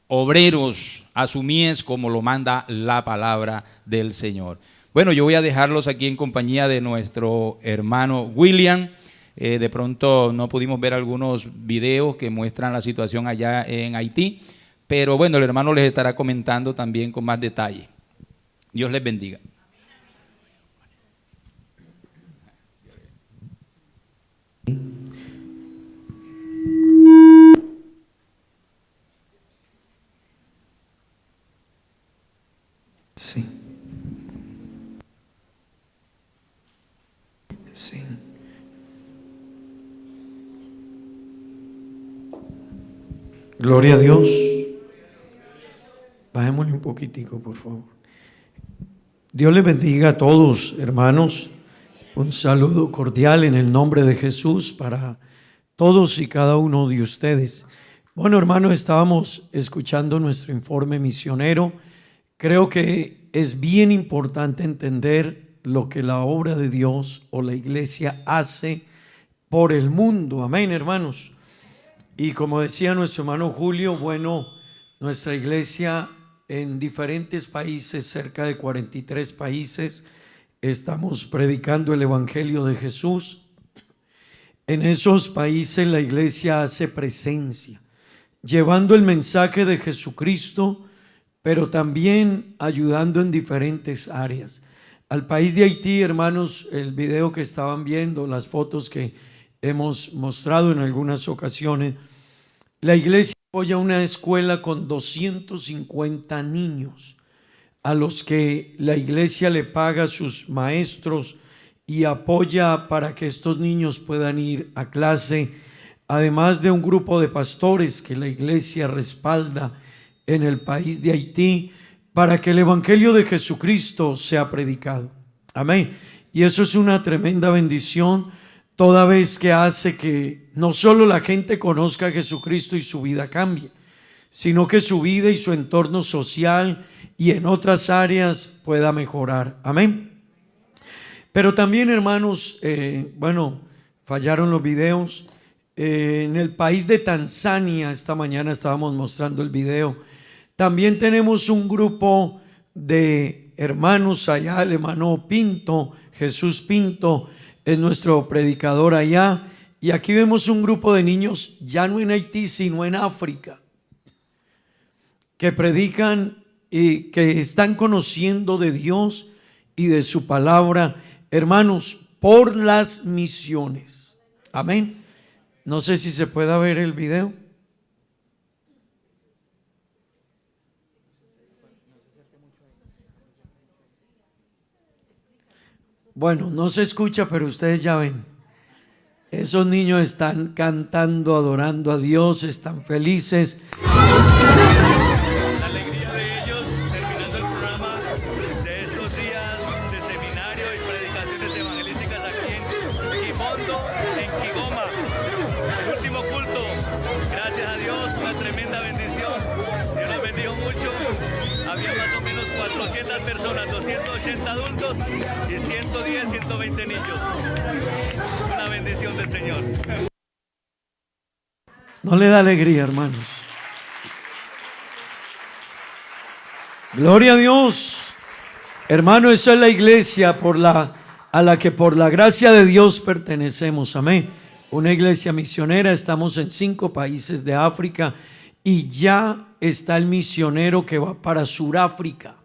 C: obreros a su mies, como lo manda la palabra del Señor. Bueno, yo voy a dejarlos aquí en compañía de nuestro hermano William. De pronto no pudimos ver algunos videos que muestran la situación allá en Haití, pero bueno, el hermano les estará comentando también con más detalle. Dios les bendiga.
E: Sí. Sí. Gloria a Dios. Bajémosle un poquitico, por favor. Dios les bendiga a todos, hermanos. Un saludo cordial en el nombre de Jesús para todos y cada uno de ustedes. Bueno, hermanos, estábamos escuchando nuestro informe misionero. Creo que es bien importante entender lo que la obra de Dios o la iglesia hace por el mundo. Amén, hermanos. Y como decía nuestro hermano Julio, bueno, nuestra iglesia en diferentes países, cerca de 43 países, estamos predicando el Evangelio de Jesús. En esos países la iglesia hace presencia, llevando el mensaje de Jesucristo, pero también ayudando en diferentes áreas. Al país de Haití, hermanos, el video que estaban viendo, las fotos que hemos mostrado en algunas ocasiones, la iglesia apoya una escuela con 250 niños a los que la iglesia le paga a sus maestros y apoya para que estos niños puedan ir a clase, además de un grupo de pastores que la iglesia respalda en el país de Haití para que el Evangelio de Jesucristo sea predicado. Amén. Y eso es una tremenda bendición, toda vez que hace que no solo la gente conozca a Jesucristo y su vida cambie, sino que su vida y su entorno social y en otras áreas pueda mejorar. Amén. Pero también, hermanos, bueno, fallaron los videos. En el país de Tanzania, esta mañana estábamos mostrando el video, también tenemos un grupo de hermanos allá. El hermano Pinto, Jesús Pinto, es nuestro predicador allá. Y aquí vemos un grupo de niños, ya no en Haití, sino en África, que predican y que están conociendo de Dios y de su palabra, hermanos, por las misiones. Amén. No sé si se pueda ver el video. Bueno, no se escucha, pero ustedes ya ven. Esos niños están cantando, adorando a Dios, están felices.
F: La alegría de ellos terminando el programa de estos días de seminario y predicaciones evangelísticas aquí en Quimondo, en Kigoma. Había más o menos 400 personas, 280 adultos y 110, 120 niños. Una bendición del Señor.
E: ¿No le da alegría, hermanos? Gloria a Dios. Hermano, esa es la iglesia a la que por la gracia de Dios pertenecemos. Amén. Una iglesia misionera. Estamos en 5 países de África y ya está el misionero que va para Suráfrica.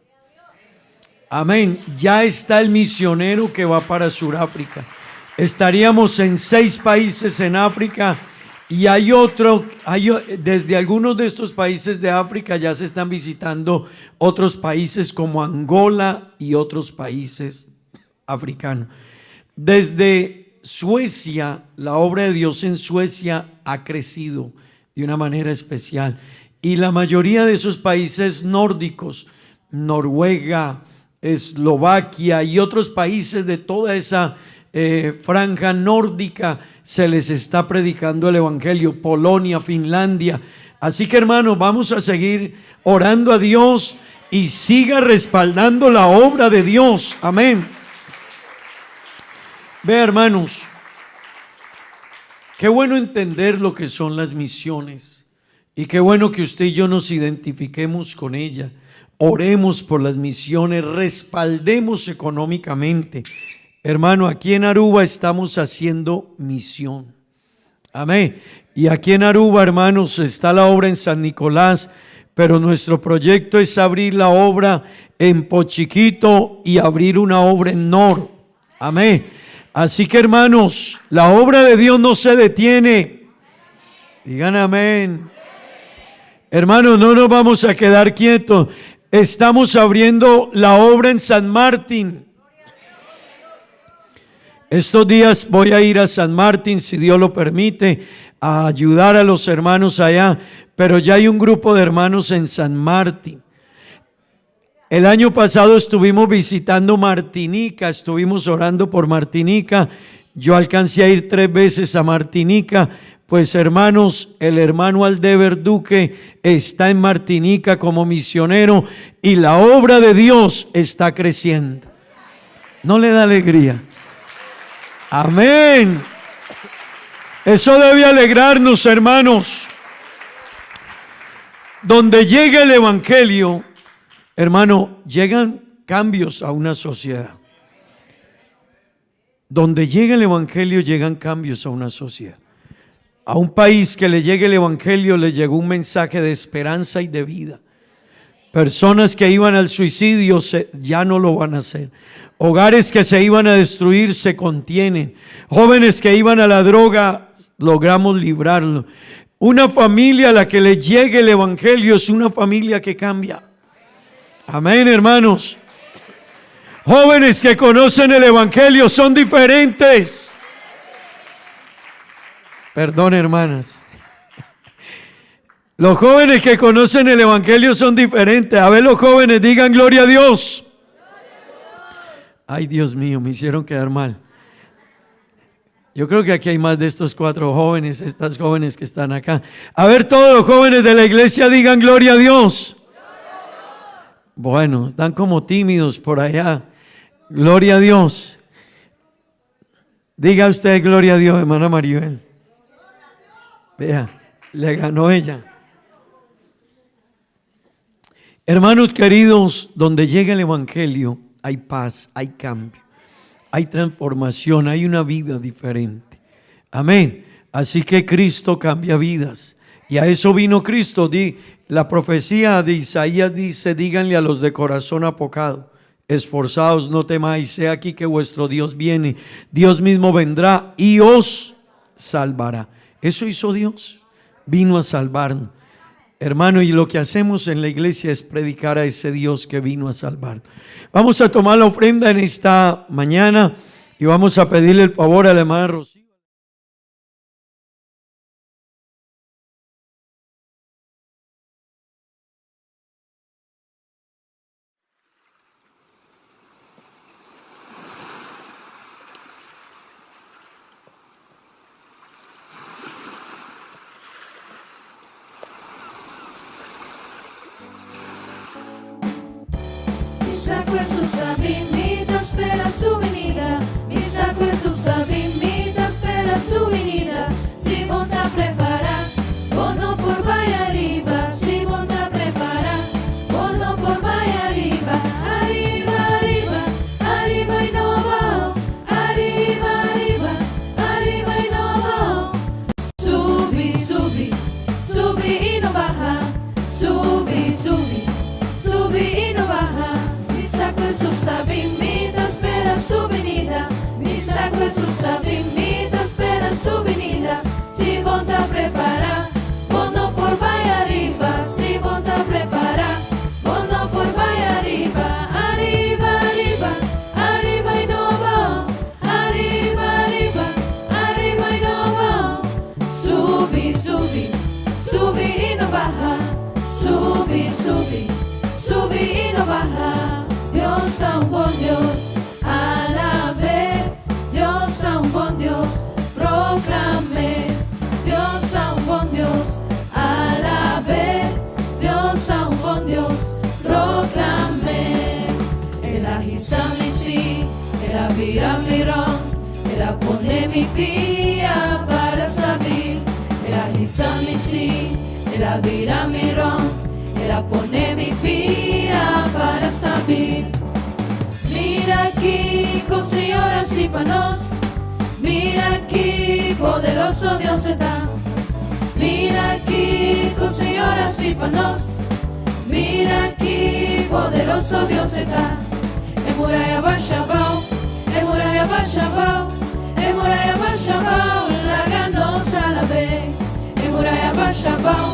E: Amén. Ya está el misionero que va para Suráfrica. Estaríamos en 6 países en África. Y desde algunos de estos países de África ya se están visitando otros países como Angola y otros países africanos. Desde Suecia, la obra de Dios en Suecia ha crecido de una manera especial. Y la mayoría de esos países nórdicos, Noruega, Eslovaquia y otros países de toda esa franja nórdica, se les está predicando el evangelio. Polonia, Finlandia. Así que, hermanos, vamos a seguir orando a Dios y siga respaldando la obra de Dios. Amén. Ve, hermanos, qué bueno entender lo que son las misiones y qué bueno que usted y yo nos identifiquemos con ella. Oremos por las misiones, respaldemos económicamente. Hermano, aquí en Aruba estamos haciendo misión. Amén. Y aquí en Aruba, hermanos, está la obra en San Nicolás, pero nuestro proyecto es abrir la obra en Pochiquito y abrir una obra en Nor. Amén. Así que, hermanos, la obra de Dios no se detiene. Digan amén. Hermanos, no nos vamos a quedar quietos. Estamos abriendo la obra en San Martín. Estos días voy a ir a San Martín, si Dios lo permite, a ayudar a los hermanos allá, pero ya hay un grupo de hermanos en San Martín. El año pasado estuvimos visitando Martinica, estuvimos orando por Martinica. Yo alcancé a ir 3 veces a Martinica. Pues, hermanos, el hermano Aldever Duque está en Martinica como misionero y la obra de Dios está creciendo. ¿No le da alegría? Amén. Eso debe alegrarnos, hermanos. Donde llega el evangelio, hermano, llegan cambios a una sociedad. Donde llega el evangelio, llegan cambios a una sociedad. A un país que le llegue el evangelio, le llegó un mensaje de esperanza y de vida. Personas que iban al suicidio ya no lo van a hacer. Hogares que se iban a destruir se contienen. Jóvenes que iban a la droga, logramos librarlo. Una familia a la que le llegue el evangelio es una familia que cambia. Amén, hermanos. Jóvenes que conocen el evangelio son diferentes. Perdón, hermanas. Los jóvenes que conocen el evangelio son diferentes. A ver, los jóvenes, digan gloria a Dios. Ay, Dios mío, me hicieron quedar mal. Yo creo que aquí hay más de estos 4 jóvenes, estas jóvenes que están acá. A ver, todos los jóvenes de la iglesia digan gloria a Dios. Bueno, están como tímidos por allá. Gloria a Dios. Diga usted gloria a Dios, hermana Maribel. Vea, le ganó ella. Hermanos queridos, donde llega el evangelio, hay paz, hay cambio, hay transformación, hay una vida diferente. Amén. Así que Cristo cambia vidas. Y a eso vino Cristo. La profecía de Isaías dice: díganle a los de corazón apocado, esforzaos, no temáis, he aquí que vuestro Dios viene. Dios mismo vendrá y os salvará. Eso hizo Dios. Vino a salvarnos. Hermano, y lo que hacemos en la iglesia es predicar a ese Dios que vino a salvar. Vamos a tomar la ofrenda en esta mañana y vamos a pedirle el favor a la hermana Rocío.
B: sacco è su sta bimita, spera su venida. Mi sacco è su sta bimita, spera su venida. Si monta a preparar, bono por vaya arriba. Si monta a preparar, bono por vaya arriba. Arriba, arriba, arriba y no va. Arriba, arriba, arriba y no va. Subi, subi, subi y no baja. Subi, subi, subi y no baja. Mi sacco è su sta bimita, spera su venida. Mi sacco è su sta bimita, spera su venida. Si monta a preparar, bono por vaya arriba. Si monta a preparar, bono por vaya arriba. Arriba, arriba, arriba y no va. Arriba, arriba, arriba y no va. Subi, subi, subi y no baja. Subi, subi, subi y no baja. Dios da un buen Dios, alabé. Dios da un buen Dios, proclamé. Dios da un buen Dios, alabé. Dios da un buen Dios, proclamé. El ajisamisi, el abiramirón, el apone mi pía para saber. El ajisamisi, el abiramirón, el apone mi pía para saber. Mira aquí, con señoras y panos. Mira aquí, poderoso Dios está. Mira aquí, con señoras y panos. Mira aquí, poderoso Dios está. En muralla Bashabao, en muralla Bashabao, en muralla Bashabao, la ganosa la ve. En muralla Bashabao,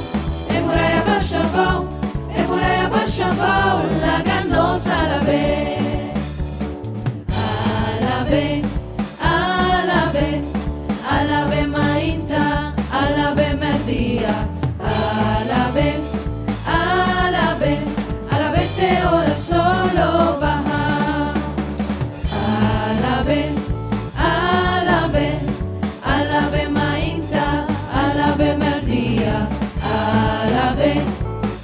B: en muralla Bashabao, en muralla Bashabao, la ganosa la ve. Alabé, alabé, alabé Mainta, alabé Merdía, alabé, alabé, alabé te ora solo baja. Alabé, alabé, alabé Mainta, alabé Merdía, alabé,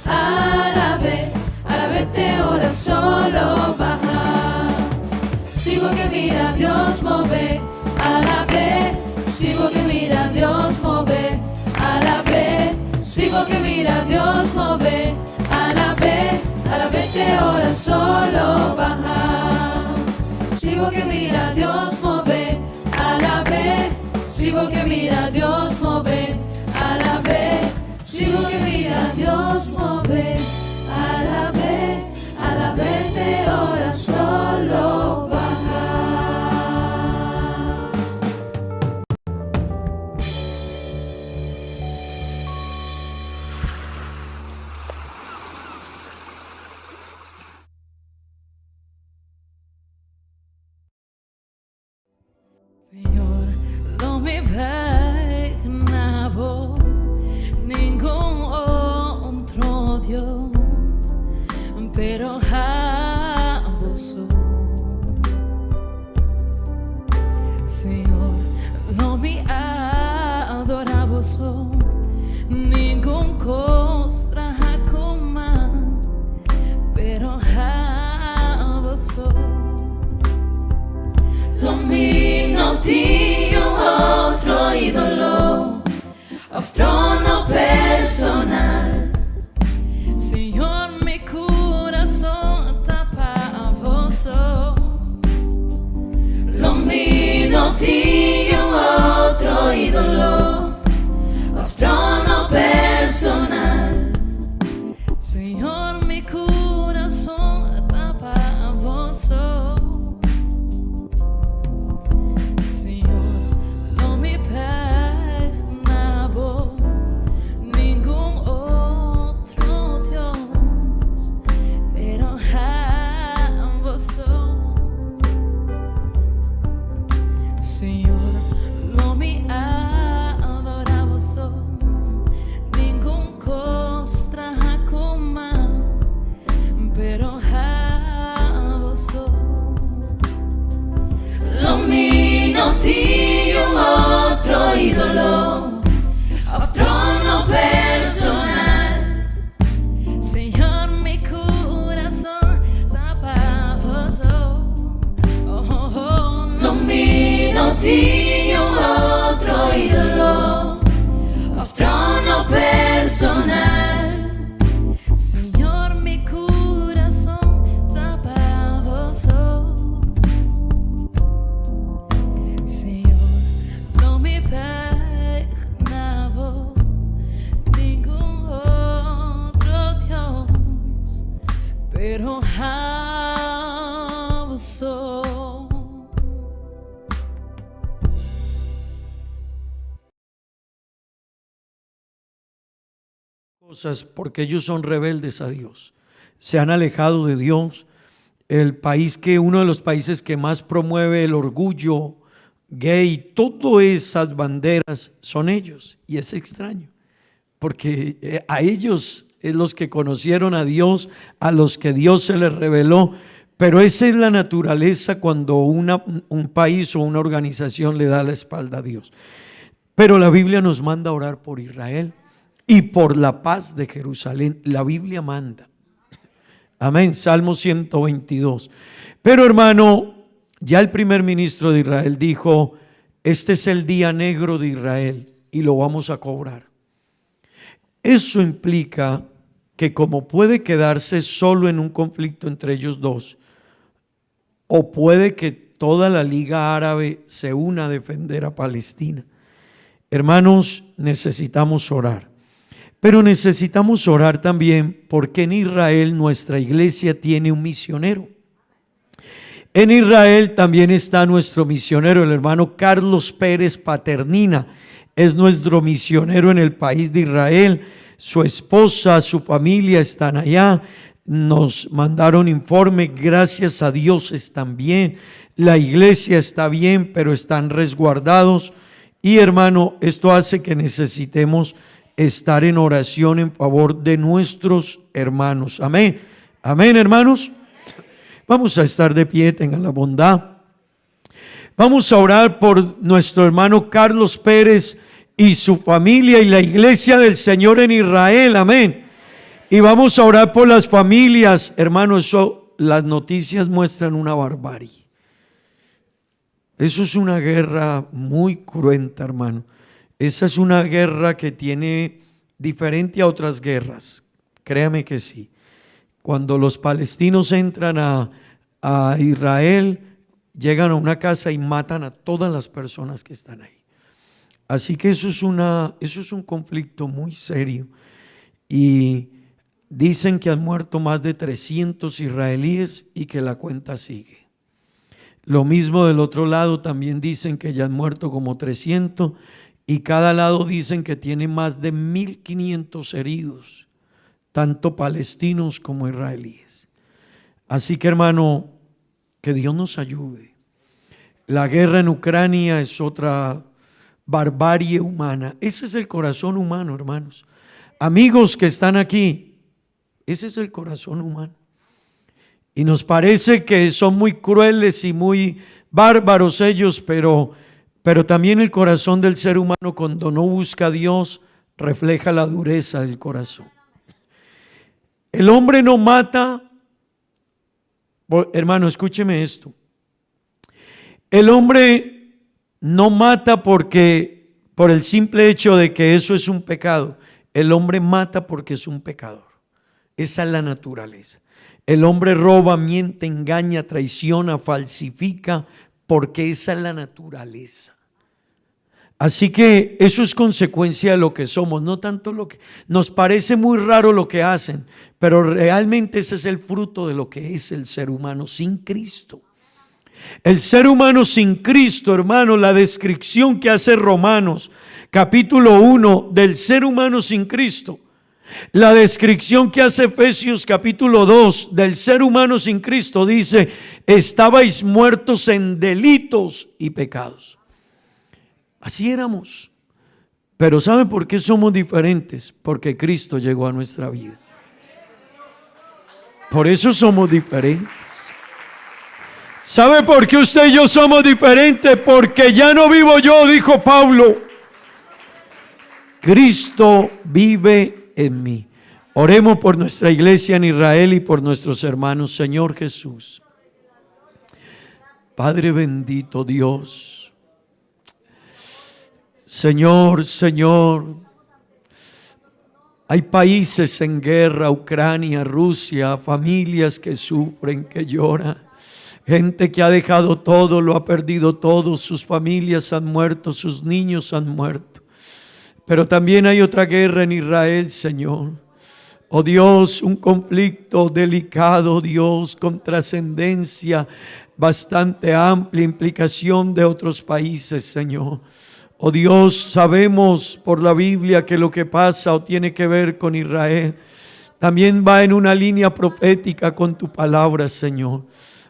B: alabé, alabé te ora solo baja. Sigo que mira Dios move, alabé. Sigo que mira Dios move, alabé. Sigo que mira Dios move, alabé. Alabé te ora solo baja. Sigo que mira Dios move, alabé. Sigo que mira Dios move, alabé. Sigo que mira Dios move, alabé. Alabé te ora solo baja.
G: Señor, no me imaginaba ningún otro Dios, pero a vos, Señor, no me adoraba ningún cosa común, pero a vos.
B: Lo mío no tiene otro ídolo, otro no personal.
G: Señor, mi corazón está para vos.
B: Lo mío no tiene otro ídolo, otro no personal.
G: Señor, mi corazón está para vos. Señor, have a soul.
E: Cosas porque ellos son rebeldes a Dios, se han alejado de Dios. Uno de los países que más promueve el orgullo gay, todas esas banderas son ellos, y es extraño porque a ellos es los que conocieron a Dios, a los que Dios se les reveló. Pero esa es la naturaleza cuando un país o una organización le da la espalda a Dios. Pero la Biblia nos manda a orar por Israel y por la paz de Jerusalén. La Biblia manda. Amén. Salmo 122. Pero hermano, ya el primer ministro de Israel dijo: este es el día negro de Israel y lo vamos a cobrar. Eso implica que como puede quedarse solo en un conflicto entre ellos dos, o puede que toda la Liga Árabe se una a defender a Palestina. Hermanos, necesitamos orar. Pero necesitamos orar también porque en Israel nuestra iglesia tiene un misionero. En Israel también está nuestro misionero, el hermano Carlos Pérez Paternina. Es nuestro misionero en el país de Israel. Su esposa, su familia están allá. Nos mandaron informe, gracias a Dios están bien. La iglesia está bien, pero están resguardados. Y hermano, esto hace que necesitemos estar en oración en favor de nuestros hermanos. Amén. Amén, hermanos. Vamos a estar de pie, tengan la bondad. Vamos a orar por nuestro hermano Carlos Pérez y su familia y la iglesia del Señor en Israel. Amén. Y vamos a orar por las familias. Hermano, las noticias muestran una barbarie. Eso es una guerra muy cruenta, hermano. Esa es una guerra que tiene diferente a otras guerras. Créame que sí. Cuando los palestinos entran a Israel, llegan a una casa y matan a todas las personas que están ahí. Así que eso es un conflicto muy serio. Y dicen que han muerto más de 300 israelíes y que la cuenta sigue. Lo mismo del otro lado, también dicen que ya han muerto como 300 y cada lado dicen que tiene más de 1500 heridos, tanto palestinos como israelíes. Así que hermano, que Dios nos ayude. La guerra en Ucrania es otra barbarie humana. Ese es el corazón humano, hermanos. Amigos que están aquí, ese es el corazón humano. Y nos parece que son muy crueles y muy bárbaros ellos, pero también el corazón del ser humano, cuando no busca a Dios, refleja la dureza del corazón. El hombre no mata, hermano, escúcheme esto. El hombre no mata por el simple hecho de que eso es un pecado. El hombre mata porque es un pecador. Esa es la naturaleza. El hombre roba, miente, engaña, traiciona, falsifica, porque esa es la naturaleza. Así que eso es consecuencia de lo que somos, no tanto lo que nos parece muy raro lo que hacen, pero realmente ese es el fruto de lo que es el ser humano sin Cristo. El ser humano sin Cristo, hermano, la descripción que hace Romanos capítulo 1 del ser humano sin Cristo, la descripción que hace Efesios capítulo 2 del ser humano sin Cristo, dice: estabais muertos en delitos y pecados. Así éramos. Pero ¿saben por qué somos diferentes? Porque Cristo llegó a nuestra vida. Por eso somos diferentes. ¿Sabe por qué usted y yo somos diferentes? Porque ya no vivo yo, dijo Pablo. Cristo vive en mí. Oremos por nuestra iglesia en Israel y por nuestros hermanos. Señor Jesús, Padre bendito Dios, Señor, hay países en guerra, Ucrania, Rusia, familias que sufren, que lloran. Gente que ha dejado todo, lo ha perdido todo, sus familias han muerto, sus niños han muerto. Pero también hay otra guerra en Israel, Señor. Oh Dios, un conflicto delicado, Dios, con trascendencia bastante amplia, implicación de otros países, Señor. Oh Dios, sabemos por la Biblia que lo que pasa o tiene que ver con Israel también va en una línea profética con tu palabra, Señor.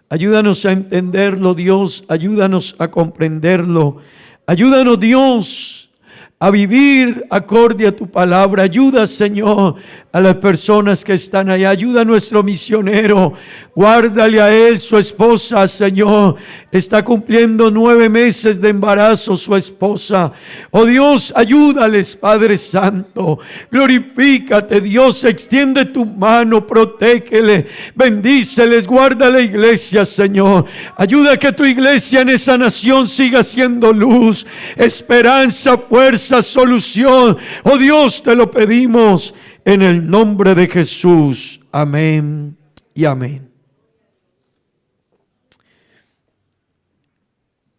E: Ayúdanos a entenderlo, Dios. Ayúdanos a comprenderlo. Ayúdanos, Dios, a vivir acorde a tu palabra. Ayuda, Señor, a las personas que están allá. Ayuda a nuestro misionero. Guárdale a él, su esposa, Señor. Está cumpliendo 9 meses de embarazo su esposa. Oh Dios, ayúdales, Padre Santo. Glorifícate, Dios. Extiende tu mano, protégele, bendíceles, guarda la iglesia, Señor. Ayuda a que tu iglesia en esa nación siga siendo luz, esperanza, fuerza, solución. Oh Dios, te lo pedimos en el nombre de Jesús. Amén y amén.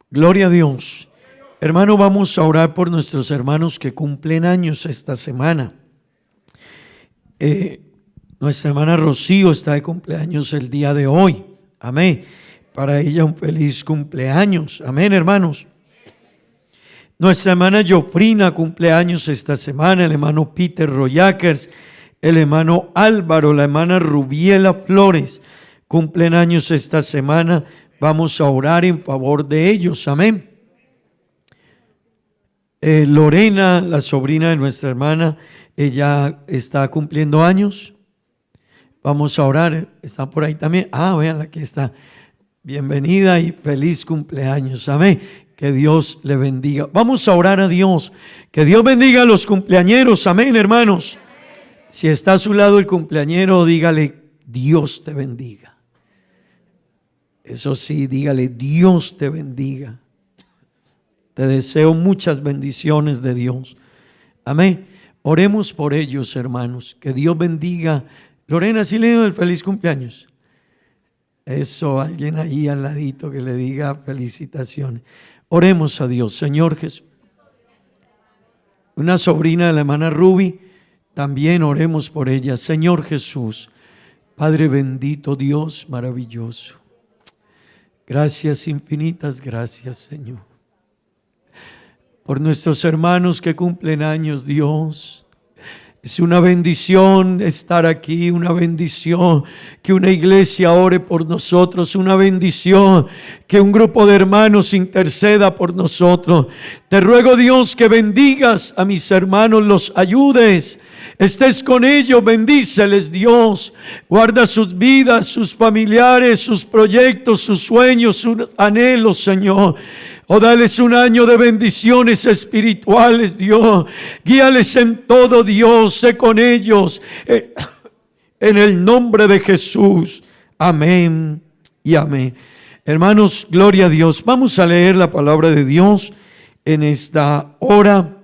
E: Gloria a Dios. Hermano, vamos a orar por nuestros hermanos que cumplen años esta semana. Nuestra hermana Rocío está de cumpleaños el día de hoy. Amén. Para ella un feliz cumpleaños. Amén, hermanos. Nuestra hermana Jofrina cumpleaños esta semana, el hermano Peter Royakers, el hermano Álvaro, la hermana Rubiela Flores, cumplen años esta semana. Vamos a orar en favor de ellos, amén. Lorena, la sobrina de nuestra hermana, ella está cumpliendo años. Vamos a orar, está por ahí también. Vean, aquí está. Bienvenida y feliz cumpleaños, amén. Que Dios le bendiga. Vamos a orar a Dios. Que Dios bendiga a los cumpleañeros. Amén, hermanos. Si está a su lado el cumpleañero, dígale, Dios te bendiga. Eso sí, dígale, Dios te bendiga. Te deseo muchas bendiciones de Dios. Amén. Oremos por ellos, hermanos. Que Dios bendiga. Lorena, ¿sí le digo el feliz cumpleaños? Eso, alguien ahí al ladito que le diga felicitaciones. Oremos a Dios. Señor Jesús. Una sobrina de la hermana Ruby, también oremos por ella. Señor Jesús, Padre bendito, Dios maravilloso. Gracias, infinitas gracias, Señor. Por nuestros hermanos que cumplen años, Dios. Es una bendición estar aquí, una bendición que una iglesia ore por nosotros, una bendición que un grupo de hermanos interceda por nosotros. Te ruego, Dios, que bendigas a mis hermanos, los ayudes, estés con ellos, bendíceles, Dios. Guarda sus vidas, sus familiares, sus proyectos, sus sueños, sus anhelos, Señor. Dales un año de bendiciones espirituales, Dios. Guíales en todo, Dios. Sé con ellos. En el nombre de Jesús. Amén y amén. Hermanos, gloria a Dios. Vamos a leer la palabra de Dios en esta hora.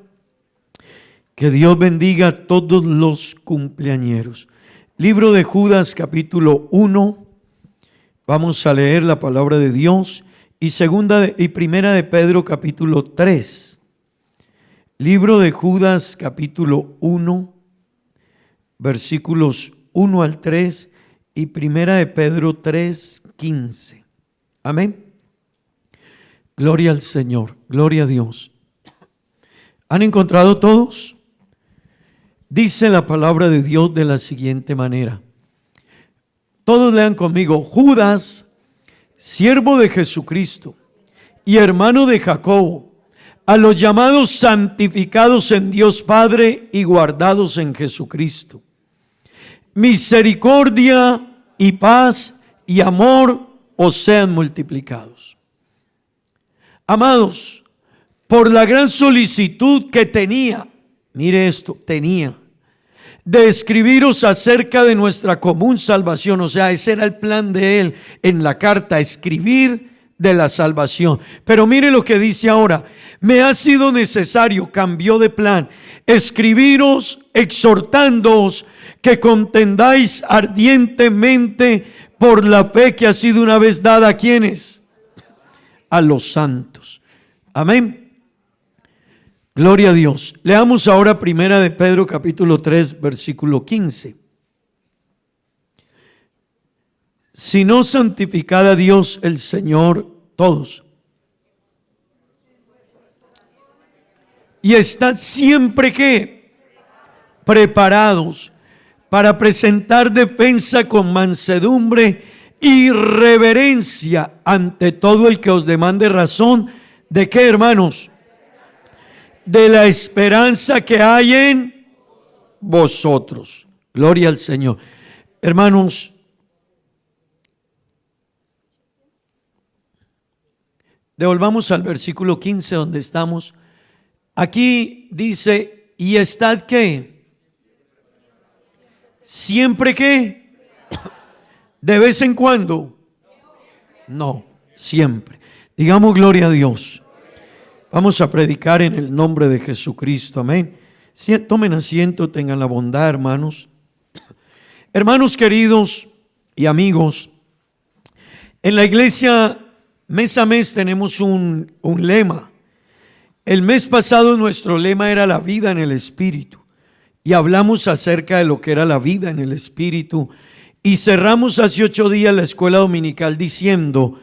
E: Que Dios bendiga a todos los cumpleañeros. Libro de Judas, capítulo 1. Vamos a leer la palabra de Dios. Y primera de Pedro, capítulo 3. Libro de Judas, capítulo 1, versículos 1 al 3 y primera de Pedro 3, 15. Amén. Gloria al Señor, gloria a Dios. ¿Han encontrado todos? Dice la palabra de Dios de la siguiente manera. Todos lean conmigo. Judas, siervo de Jesucristo y hermano de Jacobo, a los llamados santificados en Dios Padre y guardados en Jesucristo. Misericordia y paz y amor os sean multiplicados. Amados, por la gran solicitud que tenía, mire esto, tenía, de escribiros acerca de nuestra común salvación. O sea, ese era el plan de él en la carta, escribir de la salvación. Pero mire lo que dice ahora. Me ha sido necesario, cambió de plan, escribiros exhortándoos que contendáis ardientemente por la fe que ha sido una vez dada a quienes, a los santos. Amén. Gloria a Dios. Leamos ahora primera de Pedro capítulo 3 versículo 15. sino santificad a Dios el Señor todos. Y estad siempre que preparados para presentar defensa con mansedumbre y reverencia ante todo el que os demande razón. ¿De qué, hermanos? De la esperanza que hay en vosotros. Gloria al Señor. Hermanos, devolvamos al versículo 15 donde estamos. Aquí dice, ¿y estad qué? ¿Siempre qué? ¿De vez en cuando? No, siempre. Digamos gloria a Dios. Vamos a predicar en el nombre de Jesucristo, amén. Tomen asiento, tengan la bondad, hermanos. Hermanos queridos y amigos, en la iglesia mes a mes tenemos un lema. El mes pasado nuestro lema era la vida en el Espíritu y hablamos acerca de lo que era la vida en el Espíritu y cerramos hace 8 días la escuela dominical diciendo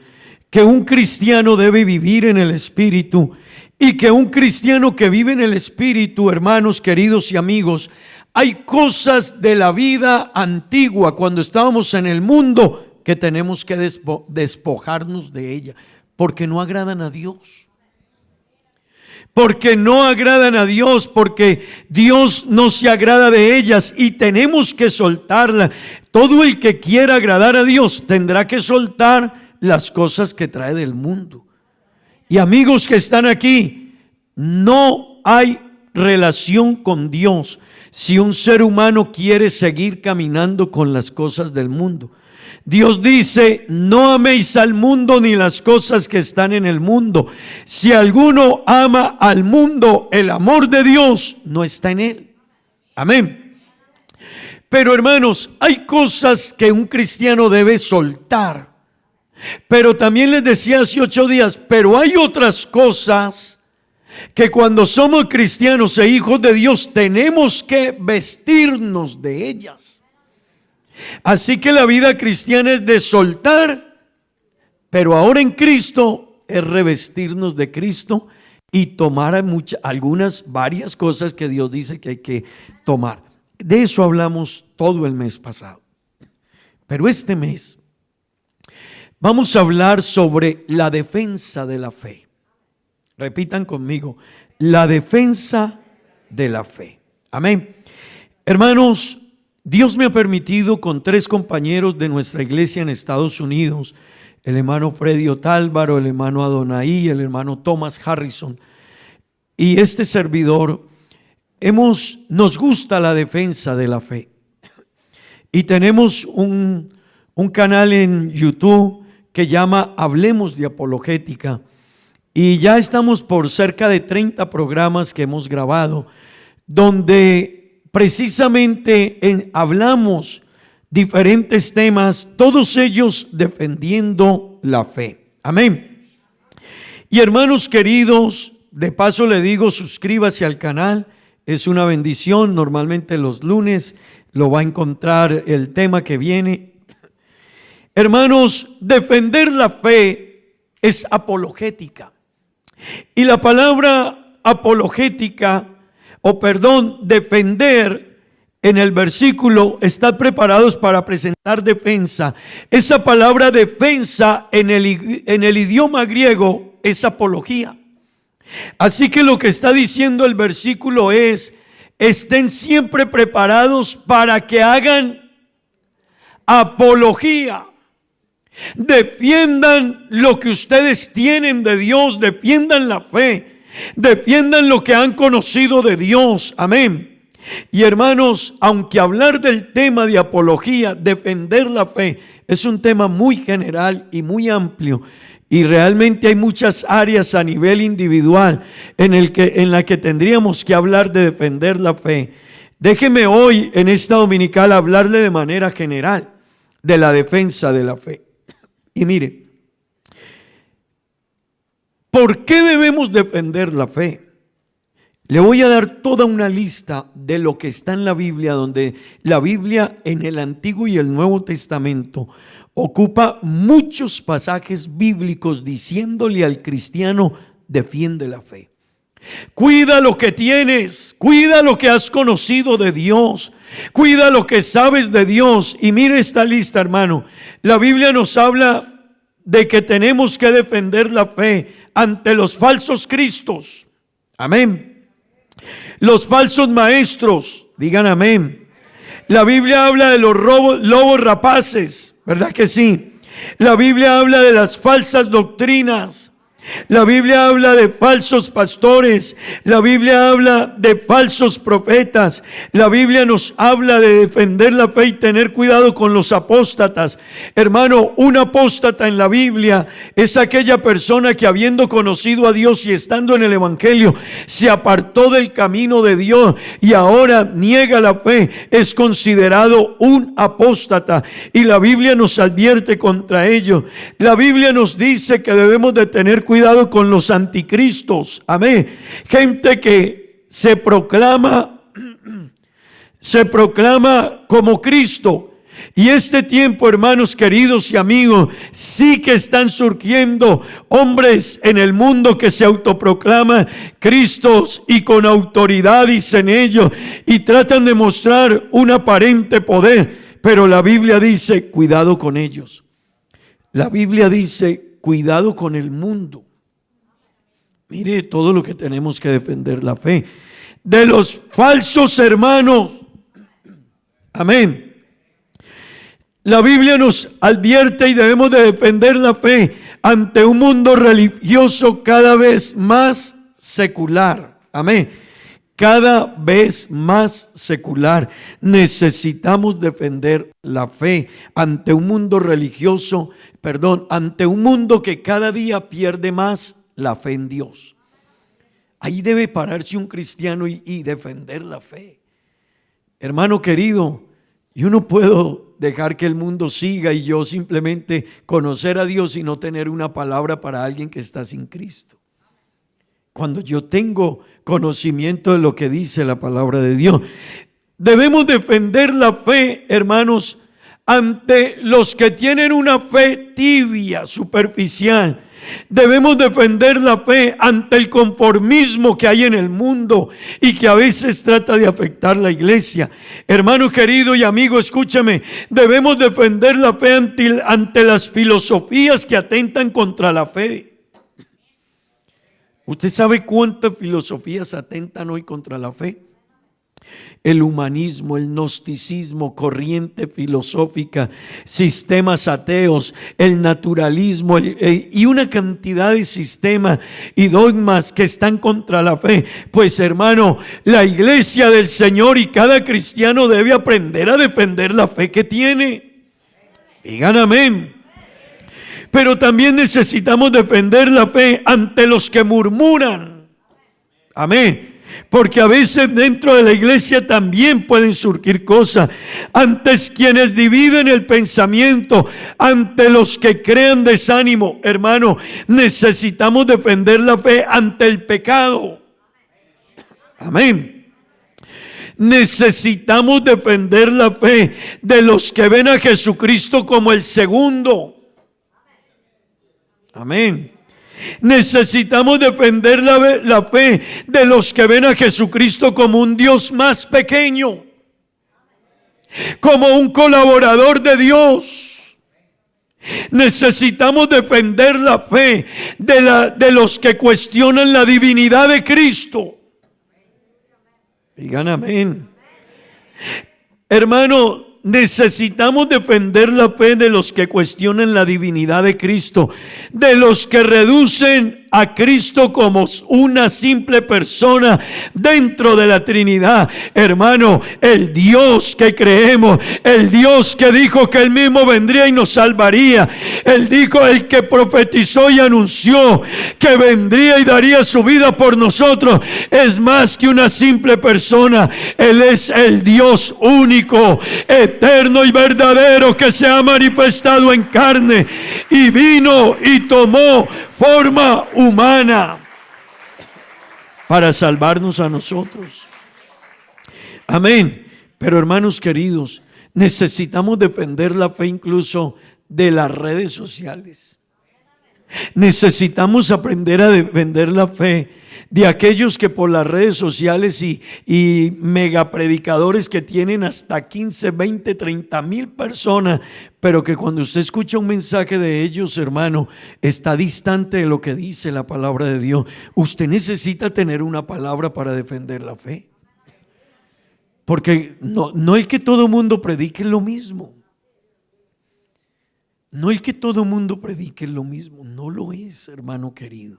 E: que un cristiano debe vivir en el Espíritu y que un cristiano que vive en el Espíritu, hermanos queridos y amigos, hay cosas de la vida antigua cuando estábamos en el mundo que tenemos que despojarnos de ella porque no agradan a Dios. Porque no agradan a Dios, porque Dios no se agrada de ellas y tenemos que soltarla. Todo el que quiera agradar a Dios tendrá que soltar las cosas que trae del mundo. Y amigos que están aquí, no hay relación con Dios si un ser humano quiere seguir caminando con las cosas del mundo. Dios dice, no améis al mundo ni las cosas que están en el mundo. Si alguno ama al mundo, el amor de Dios no está en él. Amén. Pero hermanos, hay cosas que un cristiano debe soltar. Pero también les decía hace 8 días, pero hay otras cosas que cuando somos cristianos e hijos de Dios tenemos que vestirnos de ellas. Así que la vida cristiana es de soltar, pero ahora en Cristo es revestirnos de Cristo y tomar varias cosas que Dios dice que hay que tomar. De eso hablamos todo el mes pasado. Pero este mes vamos a hablar sobre la defensa de la fe. Repitan conmigo, la defensa de la fe. Amén. Hermanos, Dios me ha permitido con 3 compañeros de nuestra iglesia en Estados Unidos, el hermano Freddy Otálvaro, el hermano Adonai, el hermano Thomas Harrison y este servidor, nos gusta la defensa de la fe. Y tenemos un canal en YouTube que llama Hablemos de Apologética. Y ya estamos por cerca de 30 programas que hemos grabado, donde precisamente hablamos diferentes temas, todos ellos defendiendo la fe. Amén. Y hermanos queridos, de paso le digo, suscríbase al canal, es una bendición. Normalmente los lunes lo va a encontrar el tema que viene. Hermanos, defender la fe es apologética. Y la palabra apologética, defender, en el versículo, estar preparados para presentar defensa. Esa palabra defensa en el idioma griego es apología. Así que lo que está diciendo el versículo es, estén siempre preparados para que hagan apología. Defiendan lo que ustedes tienen de Dios, defiendan la fe. Defiendan lo que han conocido de Dios. Amén. Y hermanos, aunque hablar del tema de apología, defender la fe, es un tema muy general y muy amplio. Y realmente hay muchas áreas a nivel individual en la que tendríamos que hablar de defender la fe. Déjeme hoy en esta dominical hablarle de manera general de la defensa de la fe. Y mire, ¿por qué debemos defender la fe? Le voy a dar toda una lista de lo que está en la Biblia, donde la Biblia en el Antiguo y el Nuevo Testamento ocupa muchos pasajes bíblicos diciéndole al cristiano: defiende la fe. Cuida lo que tienes, cuida lo que has conocido de Dios, cuida lo que sabes de Dios. Y mire esta lista, hermano. La Biblia nos habla de que tenemos que defender la fe ante los falsos cristos. Amén. Los falsos maestros, digan amén. La Biblia habla de los lobos rapaces, ¿verdad que sí? La Biblia habla de las falsas doctrinas. La Biblia habla de falsos pastores. La Biblia habla de falsos profetas. La Biblia nos habla de defender la fe y tener cuidado con los apóstatas. Hermano, un apóstata en la Biblia es aquella persona que, habiendo conocido a Dios y estando en el evangelio, se apartó del camino de Dios y ahora niega la fe. Es considerado un apóstata y la Biblia nos advierte contra ello. La Biblia nos dice que debemos de tener cuidado con los anticristos. Amén. Gente que se proclama como Cristo. Y este tiempo, hermanos queridos y amigos, sí que están surgiendo hombres en el mundo que se autoproclaman Cristos y con autoridad dicen ellos y tratan de mostrar un aparente poder. Pero la Biblia dice: cuidado con ellos. La Biblia dice: cuidado con el mundo. Mire todo lo que tenemos que defender la fe de los falsos hermanos. Amén. La Biblia nos advierte y debemos de defender la fe ante un mundo religioso cada vez más secular. Amén. Cada vez más secular. Necesitamos defender la fe ante un mundo religioso, ante un mundo que cada día pierde más la fe en Dios. Ahí debe pararse un cristiano y defender la fe. Hermano querido, yo no puedo dejar que el mundo siga y yo simplemente conocer a Dios y no tener una palabra para alguien que está sin Cristo. Cuando yo tengo conocimiento de lo que dice la palabra de Dios, debemos defender la fe, hermanos, ante los que tienen una fe tibia, superficial. Debemos defender la fe ante el conformismo que hay en el mundo y que a veces trata de afectar la iglesia. Hermano querido y amigo, escúchame, debemos defender la fe ante las filosofías que atentan contra la fe. ¿Usted sabe cuántas filosofías atentan hoy contra la fe? El humanismo, el gnosticismo, corriente filosófica, sistemas ateos, el naturalismo y una cantidad de sistemas y dogmas que están contra la fe. Pues hermano, la iglesia del Señor y cada cristiano debe aprender a defender la fe que tiene. Digan amén. Pero también necesitamos defender la fe ante los que murmuran. Amén. Porque a veces dentro de la iglesia también pueden surgir cosas. Ante quienes dividen el pensamiento, ante los que crean desánimo. Hermano, necesitamos defender la fe ante el pecado. Amén. Necesitamos defender la fe de los que ven a Jesucristo como el segundo. Amén. Necesitamos defender la fe de los que ven a Jesucristo como un Dios más pequeño, como un colaborador de Dios. Necesitamos defender la fe de los que cuestionan la divinidad de Cristo. Digan amén. Hermano, necesitamos defender la fe de los que cuestionan la divinidad de Cristo, de los que reducen a Cristo como una simple persona dentro de la Trinidad. Hermano, el Dios que creemos, el Dios que dijo que Él mismo vendría y nos salvaría, Él dijo, el que profetizó y anunció que vendría y daría su vida por nosotros, es más que una simple persona. Él es el Dios único, eterno y verdadero, que se ha manifestado en carne y vino y tomó forma humana para salvarnos a nosotros. Amén. Pero hermanos queridos, necesitamos defender la fe incluso de las redes sociales. Necesitamos aprender a defender la fe de aquellos que por las redes sociales y megapredicadores que tienen hasta 15, 20, 30 mil personas, pero que cuando usted escucha un mensaje de ellos, hermano, está distante de lo que dice la palabra de Dios. Usted necesita tener una palabra para defender la fe, porque no es que todo mundo predique lo mismo. No es que todo mundo predique lo mismo, no lo es, hermano querido.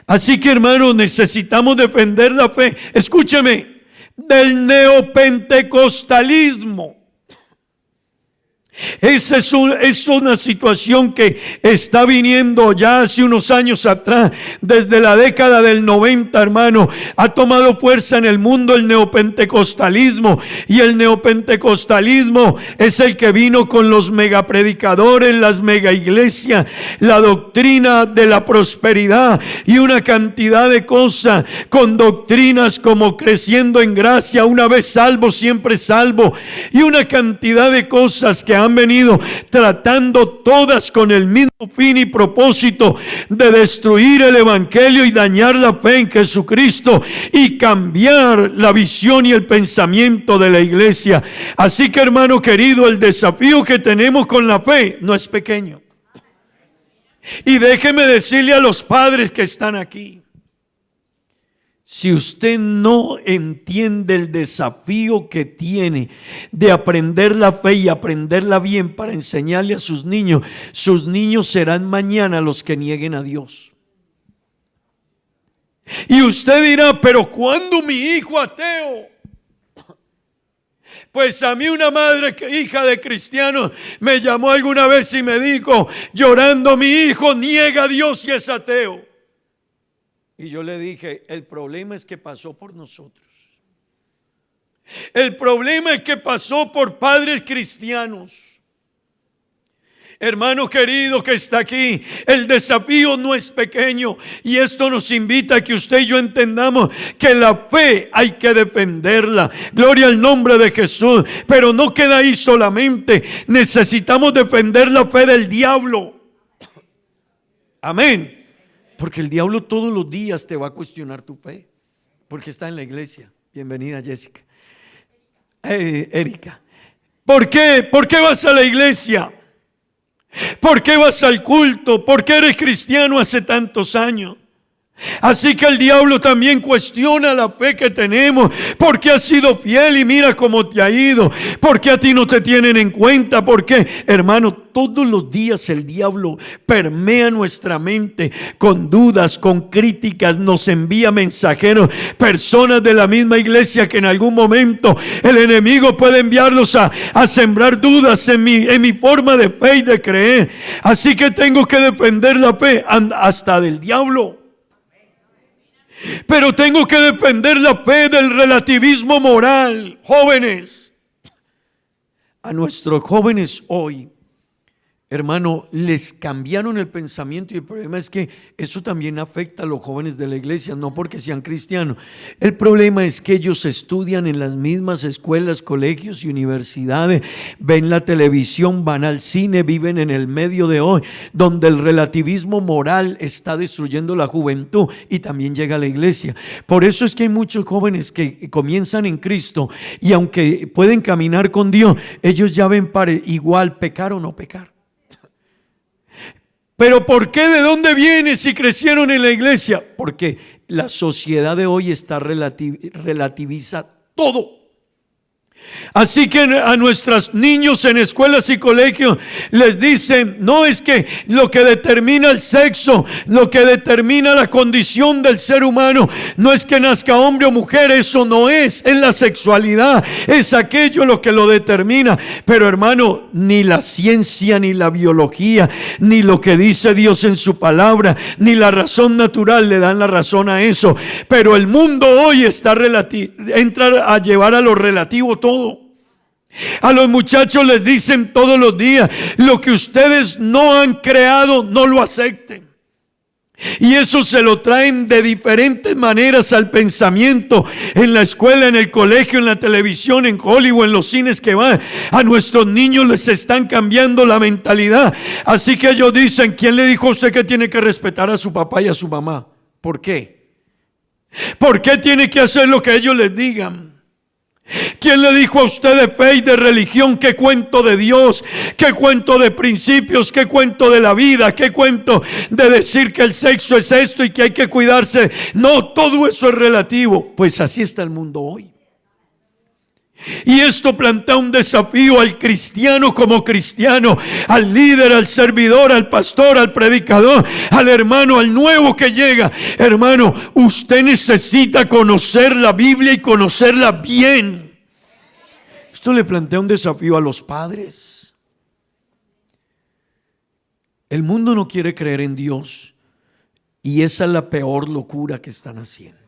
E: Así que, hermano, necesitamos defender la fe. Escúcheme, del neopentecostalismo. Esa es una situación que está viniendo ya hace unos años atrás, desde la década del 90, hermano. Ha tomado fuerza en el mundo el neopentecostalismo, y el neopentecostalismo es el que vino con los megapredicadores, las megaiglesias, la doctrina de la prosperidad y una cantidad de cosas, con doctrinas como creciendo en gracia, una vez salvo, siempre salvo, y una cantidad de cosas que han venido tratando todas con el mismo fin y propósito de destruir el evangelio y dañar la fe en Jesucristo y cambiar la visión y el pensamiento de la iglesia. Así que, hermano querido, el desafío que tenemos con la fe no es pequeño. Y déjeme decirle a los padres que están aquí: si usted no entiende el desafío que tiene de aprender la fe y aprenderla bien para enseñarle a sus niños serán mañana los que nieguen a Dios. Y usted dirá: pero ¿cuándo mi hijo ateo? Pues a mí una madre, hija de cristianos, me llamó alguna vez y me dijo llorando: mi hijo niega a Dios y es ateo. Y yo le dije: el problema es que pasó por nosotros. El problema es que pasó por padres cristianos. Hermano querido que está aquí, el desafío no es pequeño, y esto nos invita a que usted y yo entendamos que la fe hay que defenderla. Gloria al nombre de Jesús. Pero no queda ahí solamente. Necesitamos defender la fe del diablo. Amén. Porque el diablo todos los días te va a cuestionar tu fe, porque está en la iglesia. Bienvenida, Jessica. Erika. ¿Por qué? ¿Por qué vas a la iglesia? ¿Por qué vas al culto? ¿Por qué eres cristiano hace tantos años? Así que el diablo también cuestiona la fe que tenemos. ¿Por qué has sido fiel y mira cómo te ha ido? ¿Por qué a ti no te tienen en cuenta? ¿Por qué? Hermano, todos los días el diablo permea nuestra mente con dudas, con críticas, nos envía mensajeros, personas de la misma iglesia que en algún momento el enemigo puede enviarlos a sembrar dudas en mi forma de fe y de creer. Así que tengo que defender la fe hasta del diablo. Pero tengo que defender la fe del relativismo moral. Jóvenes, a nuestros jóvenes hoy, hermano, les cambiaron el pensamiento, y el problema es que eso también afecta a los jóvenes de la iglesia, no porque sean cristianos. El problema es que ellos estudian en las mismas escuelas, colegios y universidades, ven la televisión, van al cine, viven en el medio de hoy, donde el relativismo moral está destruyendo la juventud y también llega a la iglesia. Por eso es que hay muchos jóvenes que comienzan en Cristo y aunque pueden caminar con Dios, ellos ya ven igual pecar o no pecar. ¿Pero por qué? ¿De dónde viene si crecieron en la iglesia? Porque la sociedad de hoy relativiza todo. Así que a nuestros niños en escuelas y colegios les dicen: no, es que lo que determina el sexo, lo que determina la condición del ser humano, no es que nazca hombre o mujer, eso no es la sexualidad, es aquello lo que lo determina. Pero hermano, ni la ciencia, ni la biología, ni lo que dice Dios en su palabra, ni la razón natural le dan la razón a eso. Pero el mundo hoy entra a llevar a lo relativo todo. A los muchachos les dicen todos los días: lo que ustedes no han creado, no lo acepten. Y eso se lo traen de diferentes maneras al pensamiento, en la escuela, en el colegio, en la televisión, en Hollywood, en los cines que van. A nuestros niños les están cambiando la mentalidad. Así que ellos dicen, ¿quién le dijo a usted que tiene que respetar a su papá y a su mamá? ¿Por qué? ¿Por qué tiene que hacer lo que ellos les digan? ¿Quién le dijo a usted de fe y de religión? ¿Qué cuento de Dios? ¿Qué cuento de principios? ¿Qué cuento de la vida? ¿Qué cuento de decir que el sexo es esto y que hay que cuidarse? No, todo eso es relativo. Pues así está el mundo hoy. Y esto plantea un desafío al cristiano como cristiano, al líder, al servidor, al pastor, al predicador, al hermano, al nuevo que llega. Hermano, usted necesita conocer la Biblia y conocerla bien. Esto le plantea un desafío a los padres. El mundo no quiere creer en Dios y esa es la peor locura que están haciendo.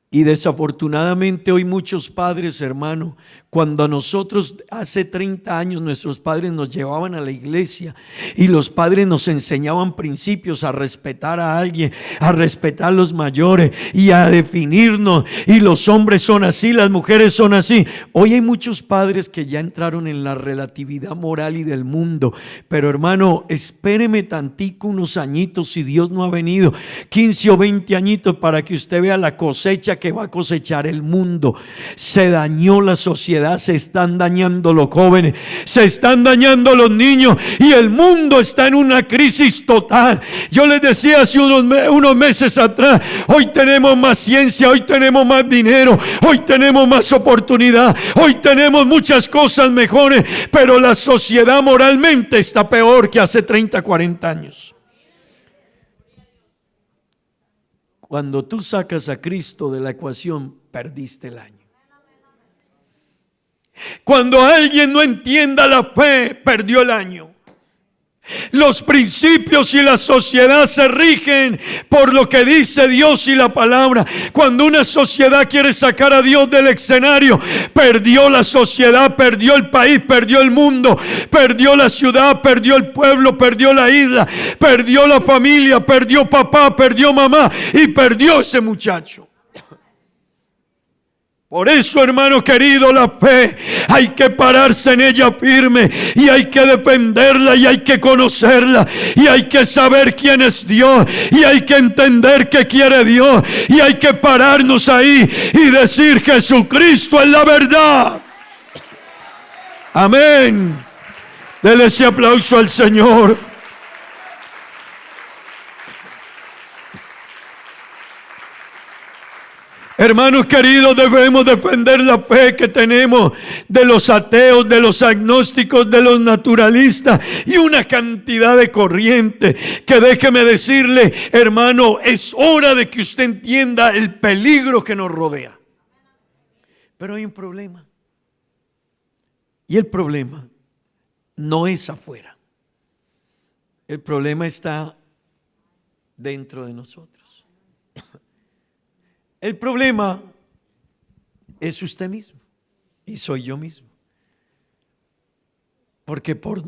E: Y desafortunadamente hoy muchos padres, hermano, cuando a nosotros hace 30 años nuestros padres nos llevaban a la iglesia y los padres nos enseñaban principios, a respetar a alguien, a respetar a los mayores y a definirnos, y los hombres son así, las mujeres son así. Hoy hay muchos padres que ya entraron en la relatividad moral y del mundo, pero hermano, espéreme tantico, unos añitos, si Dios no ha venido, 15 o 20 añitos, para que usted vea la cosecha que va a cosechar el mundo. Se dañó la sociedad, se están dañando los jóvenes, se están dañando los niños y el mundo está en una crisis total. Yo les decía hace unos meses atrás, hoy tenemos más ciencia, hoy tenemos más dinero, hoy tenemos más oportunidad, hoy tenemos muchas cosas mejores, pero la sociedad moralmente está peor que hace 30, 40 años. Cuando tú sacas a Cristo de la ecuación, perdiste el año. Cuando alguien no entienda la fe, perdió el año. Los principios y la sociedad se rigen por lo que dice Dios y la palabra. Cuando una sociedad quiere sacar a Dios del escenario, perdió la sociedad, perdió el país, perdió el mundo, perdió la ciudad, perdió el pueblo, perdió la isla, perdió la familia, perdió papá, perdió mamá y perdió ese muchacho. Por eso, hermano querido, la fe hay que pararse en ella firme y hay que defenderla y hay que conocerla y hay que saber quién es Dios y hay que entender qué quiere Dios y hay que pararnos ahí y decir: Jesucristo es la verdad. Amén. Dele ese aplauso al Señor. Hermanos queridos, debemos defender la fe que tenemos de los ateos, de los agnósticos, de los naturalistas y una cantidad de corrientes que, déjeme decirle, hermano, es hora de que usted entienda el peligro que nos rodea. Pero hay un problema. Y el problema no es afuera. El problema está dentro de nosotros. El problema es usted mismo y soy yo mismo. Porque por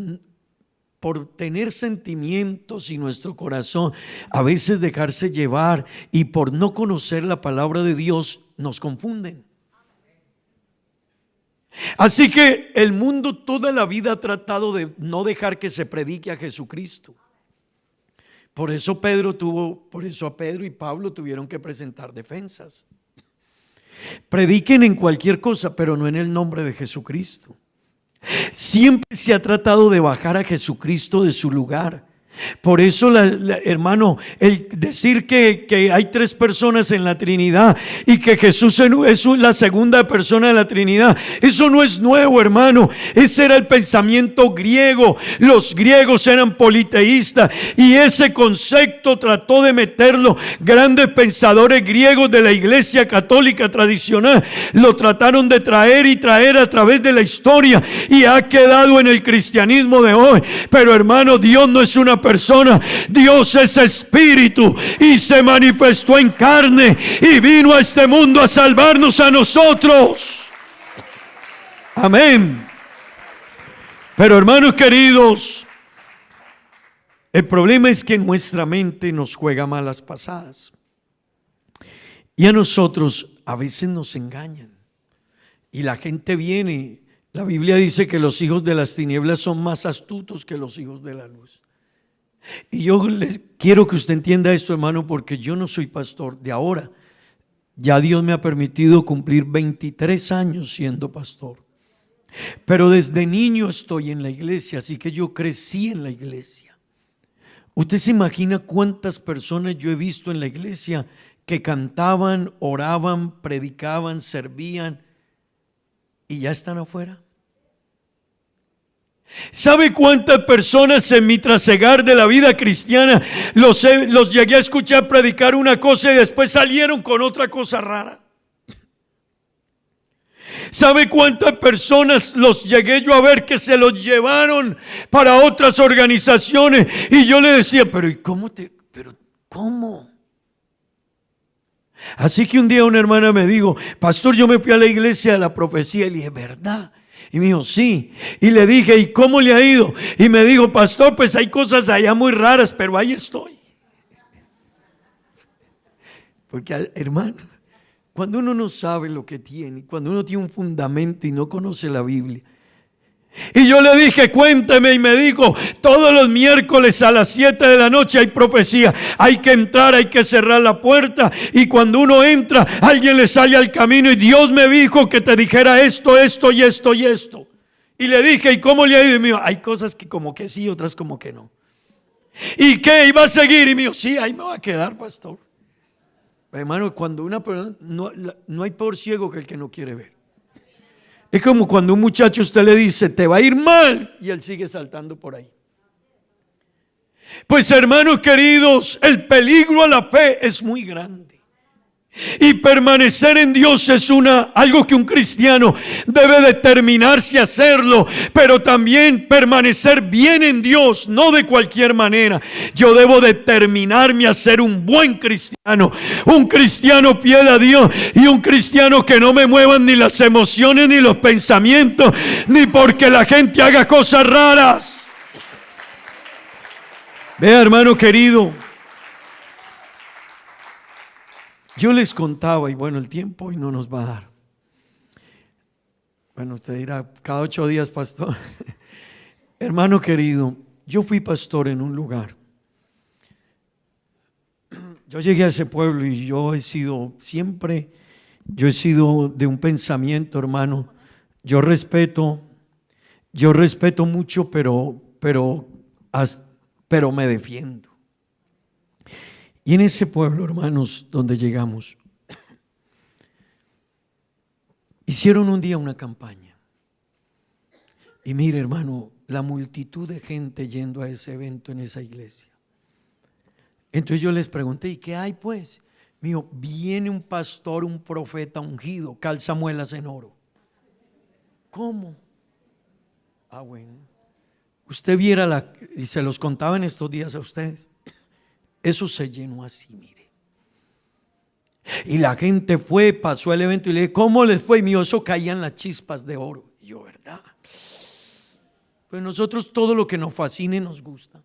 E: tener sentimientos y nuestro corazón a veces dejarse llevar y por no conocer la palabra de Dios nos confunden. Así que el mundo toda la vida ha tratado de no dejar que se predique a Jesucristo. Por eso a Pedro y Pablo tuvieron que presentar defensas. Prediquen en cualquier cosa, pero no en el nombre de Jesucristo. Siempre se ha tratado de bajar a Jesucristo de su lugar. Por eso, hermano, el decir que hay tres personas en la Trinidad y que Jesús es la segunda persona de la Trinidad, eso no es nuevo, hermano. Ese era el pensamiento griego. Los griegos eran politeístas y ese concepto trató de meterlo grandes pensadores griegos de la iglesia católica tradicional. Lo trataron de traer a través de la historia y ha quedado en el cristianismo de hoy. Pero, hermano, Dios no es una persona, Dios es espíritu y se manifestó en carne y vino a este mundo a salvarnos a nosotros. Amén. Pero, hermanos queridos, El problema es que nuestra mente nos juega malas pasadas. Y a nosotros a veces nos engañan. Y la gente viene. La Biblia dice que los hijos de las tinieblas son más astutos que los hijos de la luz. Y yo les quiero que usted entienda esto, hermano, porque yo no soy pastor de ahora. Ya Dios me ha permitido cumplir 23 años siendo pastor. Pero desde niño estoy en la iglesia, así que yo crecí en la iglesia. ¿Usted se imagina cuántas personas yo he visto en la iglesia que cantaban, oraban, predicaban, servían y ya están afuera? ¿Sabe cuántas personas en mi trasegar de la vida cristiana los llegué a escuchar predicar una cosa y después salieron con otra cosa rara? ¿Sabe cuántas personas los llegué yo a ver que se los llevaron para otras organizaciones? Y yo le decía, pero ¿cómo? Así que un día una hermana me dijo, pastor, yo me fui a la iglesia de la profecía. Y le dije, ¿verdad? Y me dijo, sí. Y le dije, ¿y cómo le ha ido? Y me dijo, pastor, pues hay cosas allá muy raras, pero ahí estoy. Porque, hermano, cuando uno no sabe lo que tiene, cuando uno tiene un fundamento y no conoce la Biblia. Y yo le dije, cuénteme, y me dijo, todos los miércoles a las 7 de la noche hay profecía, hay que entrar, hay que cerrar la puerta, y cuando uno entra, alguien le sale al camino, y Dios me dijo que te dijera esto, esto y esto y esto. Y le dije, ¿y cómo le ha ido? Y me dijo, hay cosas que como que sí, otras como que no. ¿Y qué? ¿Iba a seguir? Y me dijo, sí, ahí me va a quedar, pastor. Hermano, cuando una persona, no hay peor ciego que el que no quiere ver. Es como cuando un muchacho usted le dice, te va a ir mal, y él sigue saltando por ahí. Pues hermanos queridos, el peligro a la fe es muy grande. Y permanecer en Dios es algo que un cristiano debe determinarse a hacerlo, pero también permanecer bien en Dios, no de cualquier manera. Yo debo determinarme a ser un buen cristiano, un cristiano fiel a Dios y un cristiano que no me muevan ni las emociones ni los pensamientos, ni porque la gente haga cosas raras. Vea, hermano querido, yo les contaba, y bueno, el tiempo hoy no nos va a dar. Bueno, usted dirá, cada 8 días, pastor. Hermano querido, yo fui pastor en un lugar. Yo llegué a ese pueblo y yo he sido de un pensamiento, hermano. Yo respeto mucho, pero me defiendo. Y en ese pueblo, hermanos, donde llegamos, hicieron un día una campaña. Y mire, hermano, la multitud de gente yendo a ese evento en esa iglesia. Entonces yo les pregunté, ¿y qué hay pues? Mío, viene un pastor, un profeta ungido, calza muelas en oro. ¿Cómo? Ah, bueno. Usted viera y se los contaba en estos días a ustedes. Eso se llenó así, mire. Y la gente pasó el evento y le dije, ¿cómo les fue? Y mío, eso caían las chispas de oro. Y yo, ¿verdad? Pues nosotros todo lo que nos fascine nos gusta.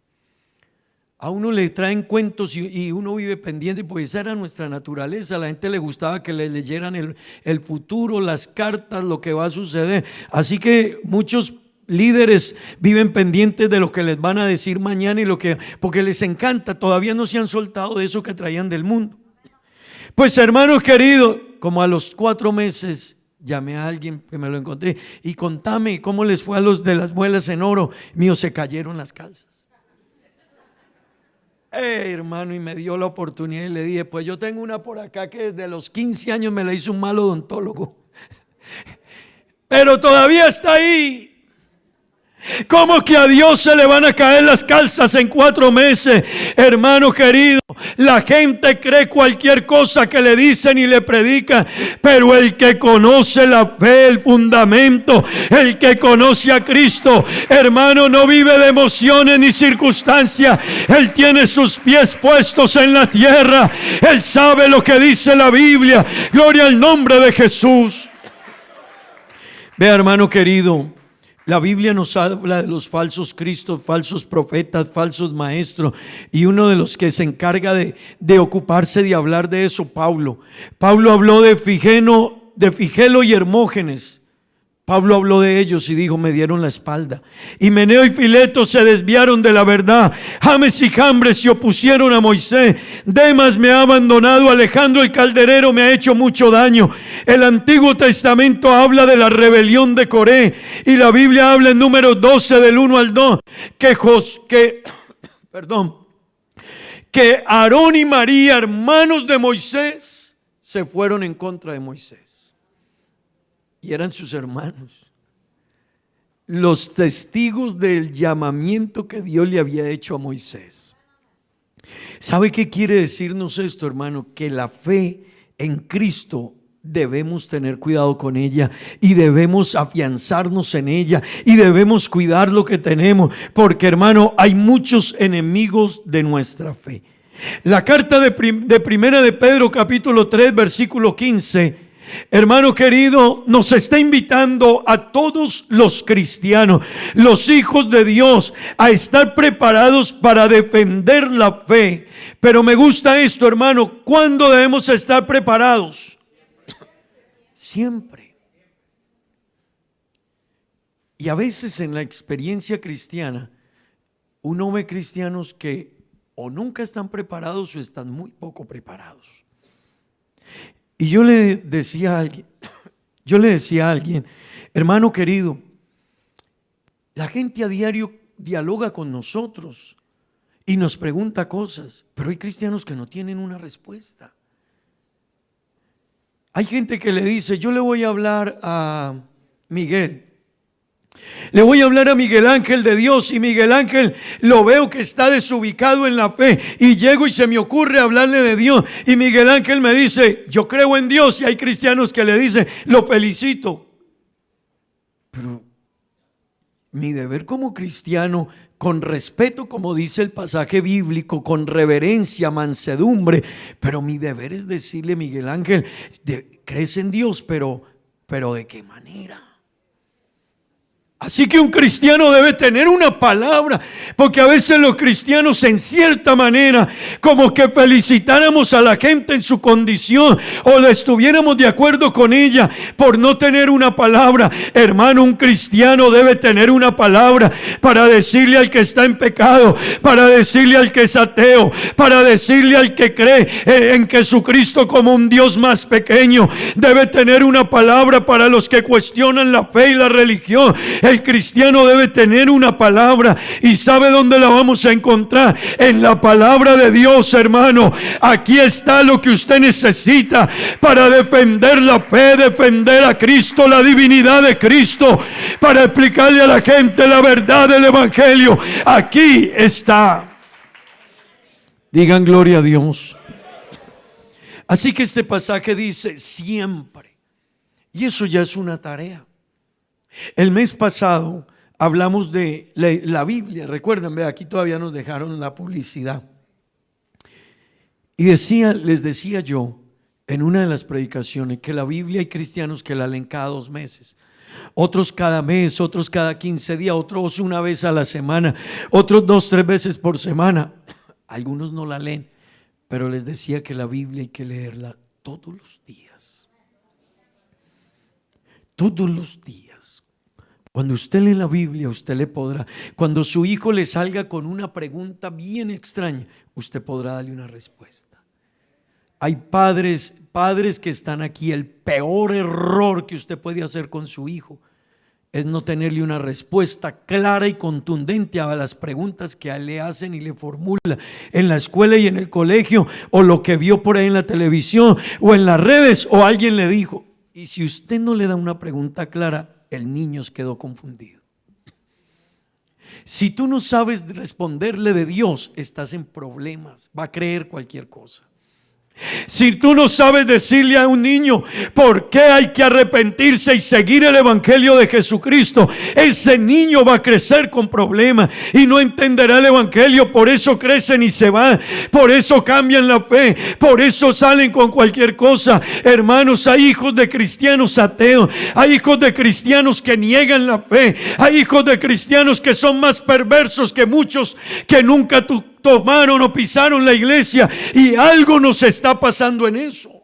E: A uno le traen cuentos y uno vive pendiente, porque esa era nuestra naturaleza. A la gente le gustaba que le leyeran el futuro, las cartas, lo que va a suceder. Así que muchos líderes viven pendientes de lo que les van a decir mañana porque les encanta, todavía no se han soltado de eso que traían del mundo. Pues hermanos queridos, como a los 4 meses llamé a alguien que me lo encontré y contame cómo les fue a los de las muelas en oro. Mío, se cayeron las calzas. Hermano, y me dio la oportunidad y le dije, pues yo tengo una por acá que desde los 15 años me la hizo un mal odontólogo, pero todavía está ahí. ¿Cómo que a Dios se le van a caer las calzas en 4 meses? Hermano querido, la gente cree cualquier cosa que le dicen y le predican, pero el que conoce la fe, el fundamento, el que conoce a Cristo, hermano, no vive de emociones ni circunstancias. Él tiene sus pies puestos en la tierra. Él sabe lo que dice la Biblia. Gloria al nombre de Jesús. Vea, hermano querido, La Biblia nos habla de los falsos cristos, falsos profetas, falsos maestros, y uno de los que se encarga de ocuparse de hablar de eso, Pablo. Pablo habló de Figelo y Hermógenes. Pablo habló de ellos y dijo: me dieron la espalda. Himeneo y Fileto se desviaron de la verdad. James y Jambres se opusieron a Moisés. Demas me ha abandonado. Alejandro el calderero me ha hecho mucho daño. El Antiguo Testamento habla de la rebelión de Coré, y la Biblia habla en Números 12 del 1 al 2 que Aarón y María, hermanos de Moisés, se fueron en contra de Moisés. Y eran sus hermanos, los testigos del llamamiento que Dios le había hecho a Moisés. ¿Sabe qué quiere decirnos esto, hermano? Que la fe en Cristo debemos tener cuidado con ella, y debemos afianzarnos en ella, y debemos cuidar lo que tenemos, porque, hermano, hay muchos enemigos de nuestra fe. La carta de Primera de Pedro, capítulo 3, versículo 15, hermano querido, nos está invitando a todos los cristianos, los hijos de Dios, a estar preparados para defender la fe. Pero me gusta esto, hermano: ¿cuándo debemos estar preparados? Siempre. Y a veces en la experiencia cristiana, uno ve cristianos que o nunca están preparados o están muy poco preparados. Y yo le decía a alguien, hermano querido, la gente a diario dialoga con nosotros y nos pregunta cosas, pero hay cristianos que no tienen una respuesta. Hay gente que le dice: yo le voy a hablar a Miguel, le voy a hablar a Miguel Ángel de Dios, y Miguel Ángel lo veo que está desubicado en la fe, y llego y se me ocurre hablarle de Dios, y Miguel Ángel me dice: yo creo en Dios. Y hay cristianos que le dicen: lo felicito. Pero mi deber como cristiano, con respeto, como dice el pasaje bíblico, con reverencia, mansedumbre, pero mi deber es decirle: Miguel Ángel, crees en Dios, pero ¿de qué manera? Así que un cristiano debe tener una palabra, porque a veces los cristianos, en cierta manera, como que felicitáramos a la gente en su condición, o le estuviéramos de acuerdo con ella por no tener una palabra. Hermano, un cristiano debe tener una palabra para decirle al que está en pecado, para decirle al que es ateo, para decirle al que cree en Jesucristo como un Dios más pequeño. Debe tener una palabra para los que cuestionan la fe y la religión. El cristiano debe tener una palabra, y ¿sabe dónde la vamos a encontrar? En la palabra de Dios, hermano. Aquí está lo que usted necesita para defender la fe, defender a Cristo, la divinidad de Cristo, para explicarle a la gente la verdad del evangelio. Aquí está. Digan gloria a Dios. Así que este pasaje dice: siempre. Y eso ya es una tarea. El mes pasado hablamos de la Biblia. Recuerden, aquí todavía nos dejaron la publicidad. Y les decía yo en una de las predicaciones que la Biblia, hay cristianos que la leen cada 2 meses, otros cada mes, otros cada 15 días, otros una vez a la semana, otros 2, 3 veces por semana. Algunos no la leen, pero les decía que la Biblia hay que leerla todos los días. Todos los días. Cuando usted lee la Biblia, usted le podrá, cuando su hijo le salga con una pregunta bien extraña, usted podrá darle una respuesta. Hay padres que están aquí. El peor error que usted puede hacer con su hijo es no tenerle una respuesta clara y contundente a las preguntas que le hacen y le formulan en la escuela y en el colegio, o lo que vio por ahí en la televisión o en las redes, o alguien le dijo. Y si usted no le da una pregunta clara, el niño quedó confundido. Si tú no sabes responderle de Dios, estás en problemas. Va a creer cualquier cosa. Si tú no sabes decirle a un niño por qué hay que arrepentirse y seguir el evangelio de Jesucristo, ese niño va a crecer con problemas y no entenderá el evangelio. Por eso crecen y se van, por eso cambian la fe, por eso salen con cualquier cosa. Hermanos, hay hijos de cristianos ateos, hay hijos de cristianos que niegan la fe, hay hijos de cristianos que son más perversos que muchos que nunca tomaron o pisaron la iglesia, y algo nos está pasando en eso.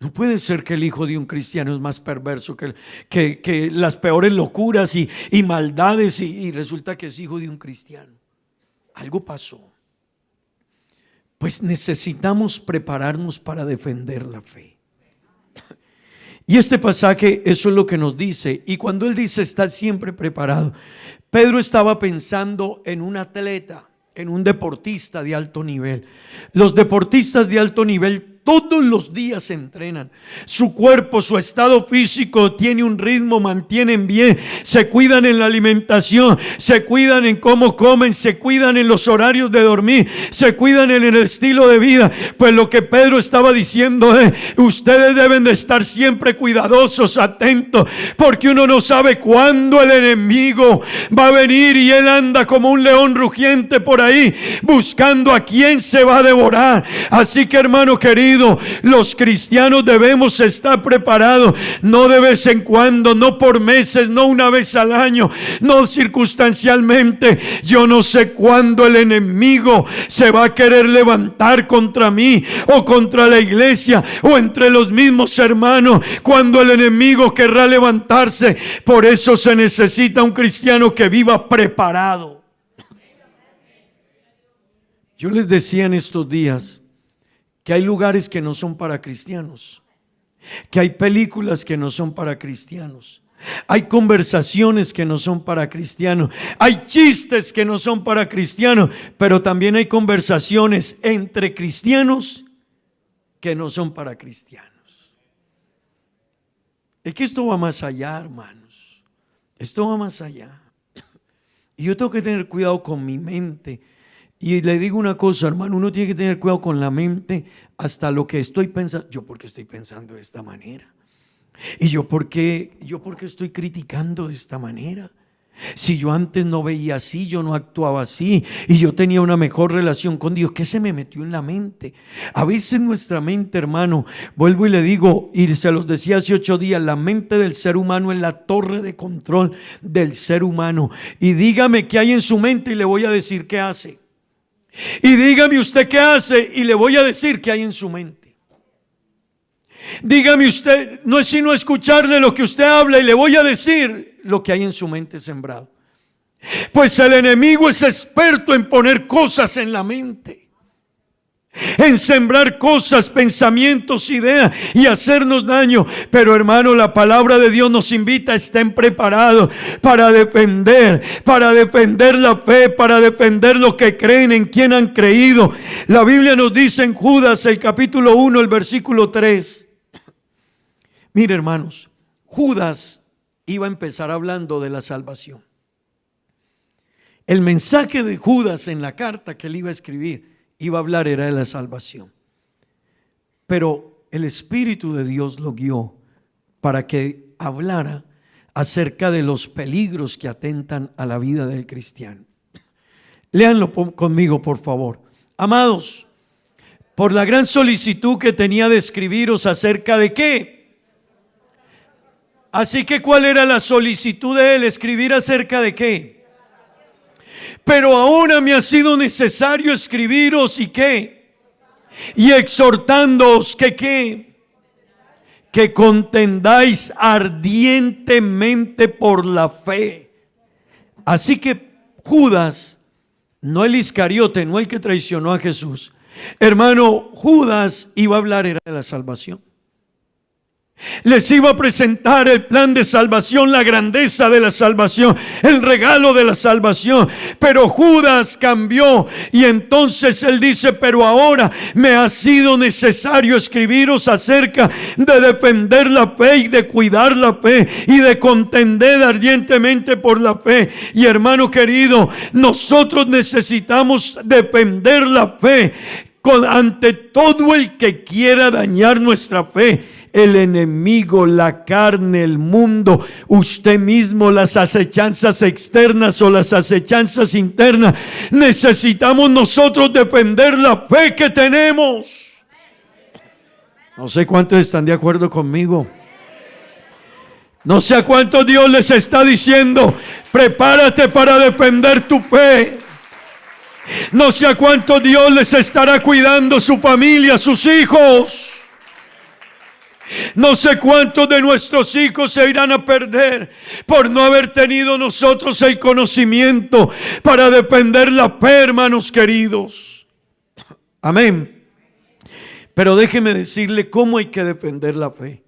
E: No puede ser que el hijo de un cristiano es más perverso que las peores locuras y maldades y resulta que es hijo de un cristiano. Algo pasó. Pues necesitamos prepararnos para defender la fe. Y este pasaje eso es lo que nos dice. Y cuando él dice está siempre preparado, Pedro estaba pensando en un atleta, en un deportista de alto nivel. Los deportistas de alto nivel todos los días se entrenan. Su cuerpo, su estado físico tiene un ritmo, mantienen bien, se cuidan en la alimentación, se cuidan en cómo comen, se cuidan en los horarios de dormir, se cuidan en el estilo de vida. Pues lo que Pedro estaba diciendo es: ustedes deben de estar siempre cuidadosos, atentos, porque uno no sabe cuándo el enemigo va a venir, y él anda como un león rugiente por ahí buscando a quien se va a devorar. Así que, hermano querido, los cristianos debemos estar preparados, no de vez en cuando, no por meses, no una vez al año, no circunstancialmente. Yo no sé cuándo el enemigo se va a querer levantar contra mí o contra la iglesia o entre los mismos hermanos, cuando el enemigo querrá levantarse. Por eso se necesita un cristiano que viva preparado. Yo les decía en estos días que hay lugares que no son para cristianos, que hay películas que no son para cristianos, hay conversaciones que no son para cristianos, hay chistes que no son para cristianos, pero también hay conversaciones entre cristianos que no son para cristianos. Es que esto va más allá, hermanos, esto va más allá. Y yo tengo que tener cuidado con mi mente. Y le digo una cosa, hermano, uno tiene que tener cuidado con la mente hasta lo que estoy pensando. ¿Yo por qué estoy pensando de esta manera? ¿Y yo por qué estoy criticando de esta manera? Si yo antes no veía así, yo no actuaba así, y yo tenía una mejor relación con Dios, ¿qué se me metió en la mente? A veces nuestra mente, hermano, vuelvo y le digo, y se los decía hace 8 días, la mente del ser humano es la torre de control del ser humano. Y dígame qué hay en su mente y le voy a decir qué hace. Y dígame usted qué hace y le voy a decir qué hay en su mente. Dígame usted, no es sino escucharle lo que usted habla y le voy a decir lo que hay en su mente sembrado. Pues el enemigo es experto en poner cosas en la mente, en sembrar cosas, pensamientos, ideas y hacernos daño. Pero, hermano, la palabra de Dios nos invita a estar preparados para defender la fe, para defender lo que creen, en quien han creído. La Biblia nos dice en Judas, el capítulo 1, el versículo 3. Mire, hermanos, Judas iba a empezar hablando de la salvación. El mensaje de Judas en la carta que él iba a escribir, iba a hablar era de la salvación. Pero el Espíritu de Dios lo guió para que hablara acerca de los peligros que atentan a la vida del cristiano. Léanlo conmigo, por favor. Amados, por la gran solicitud que tenía de escribiros acerca de qué. Así que, ¿cuál era la solicitud de él? Escribir acerca de qué. Pero ahora me ha sido necesario escribiros y qué, y exhortándoos que qué, que contendáis ardientemente por la fe. Así que Judas, no el Iscariote, no el que traicionó a Jesús, hermano, Judas iba a hablar era de la salvación. Les iba a presentar el plan de salvación, la grandeza de la salvación, el regalo de la salvación. Pero Judas cambió y entonces él dice: pero ahora me ha sido necesario escribiros acerca de defender la fe y de cuidar la fe y de contender ardientemente por la fe. Y, hermano querido, nosotros necesitamos defender la fe. ante todo el que quiera dañar nuestra fe. El enemigo, la carne, el mundo, usted mismo, las acechanzas externas o las acechanzas internas. Necesitamos nosotros defender la fe que tenemos. No sé cuántos están de acuerdo conmigo. No sé a cuántos Dios les está diciendo: prepárate para defender tu fe. No sé a cuántos Dios les estará cuidando su familia, sus hijos. No sé cuántos de nuestros hijos se irán a perder por no haber tenido nosotros el conocimiento para defender la fe, hermanos queridos. Amén. Pero déjeme decirle cómo hay que defender la fe.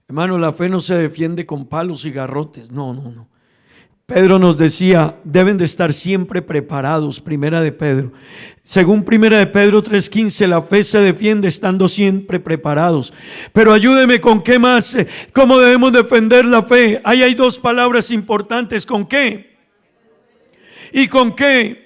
E: Hermano, la fe no se defiende con palos y garrotes. No. Pedro nos decía, deben de estar siempre preparados. Primera de Pedro. Según Primera de Pedro 3:15, la fe se defiende estando siempre preparados. Pero ayúdeme con qué más, cómo debemos defender la fe. Ahí hay dos palabras importantes. ¿Con qué? ¿Y con qué?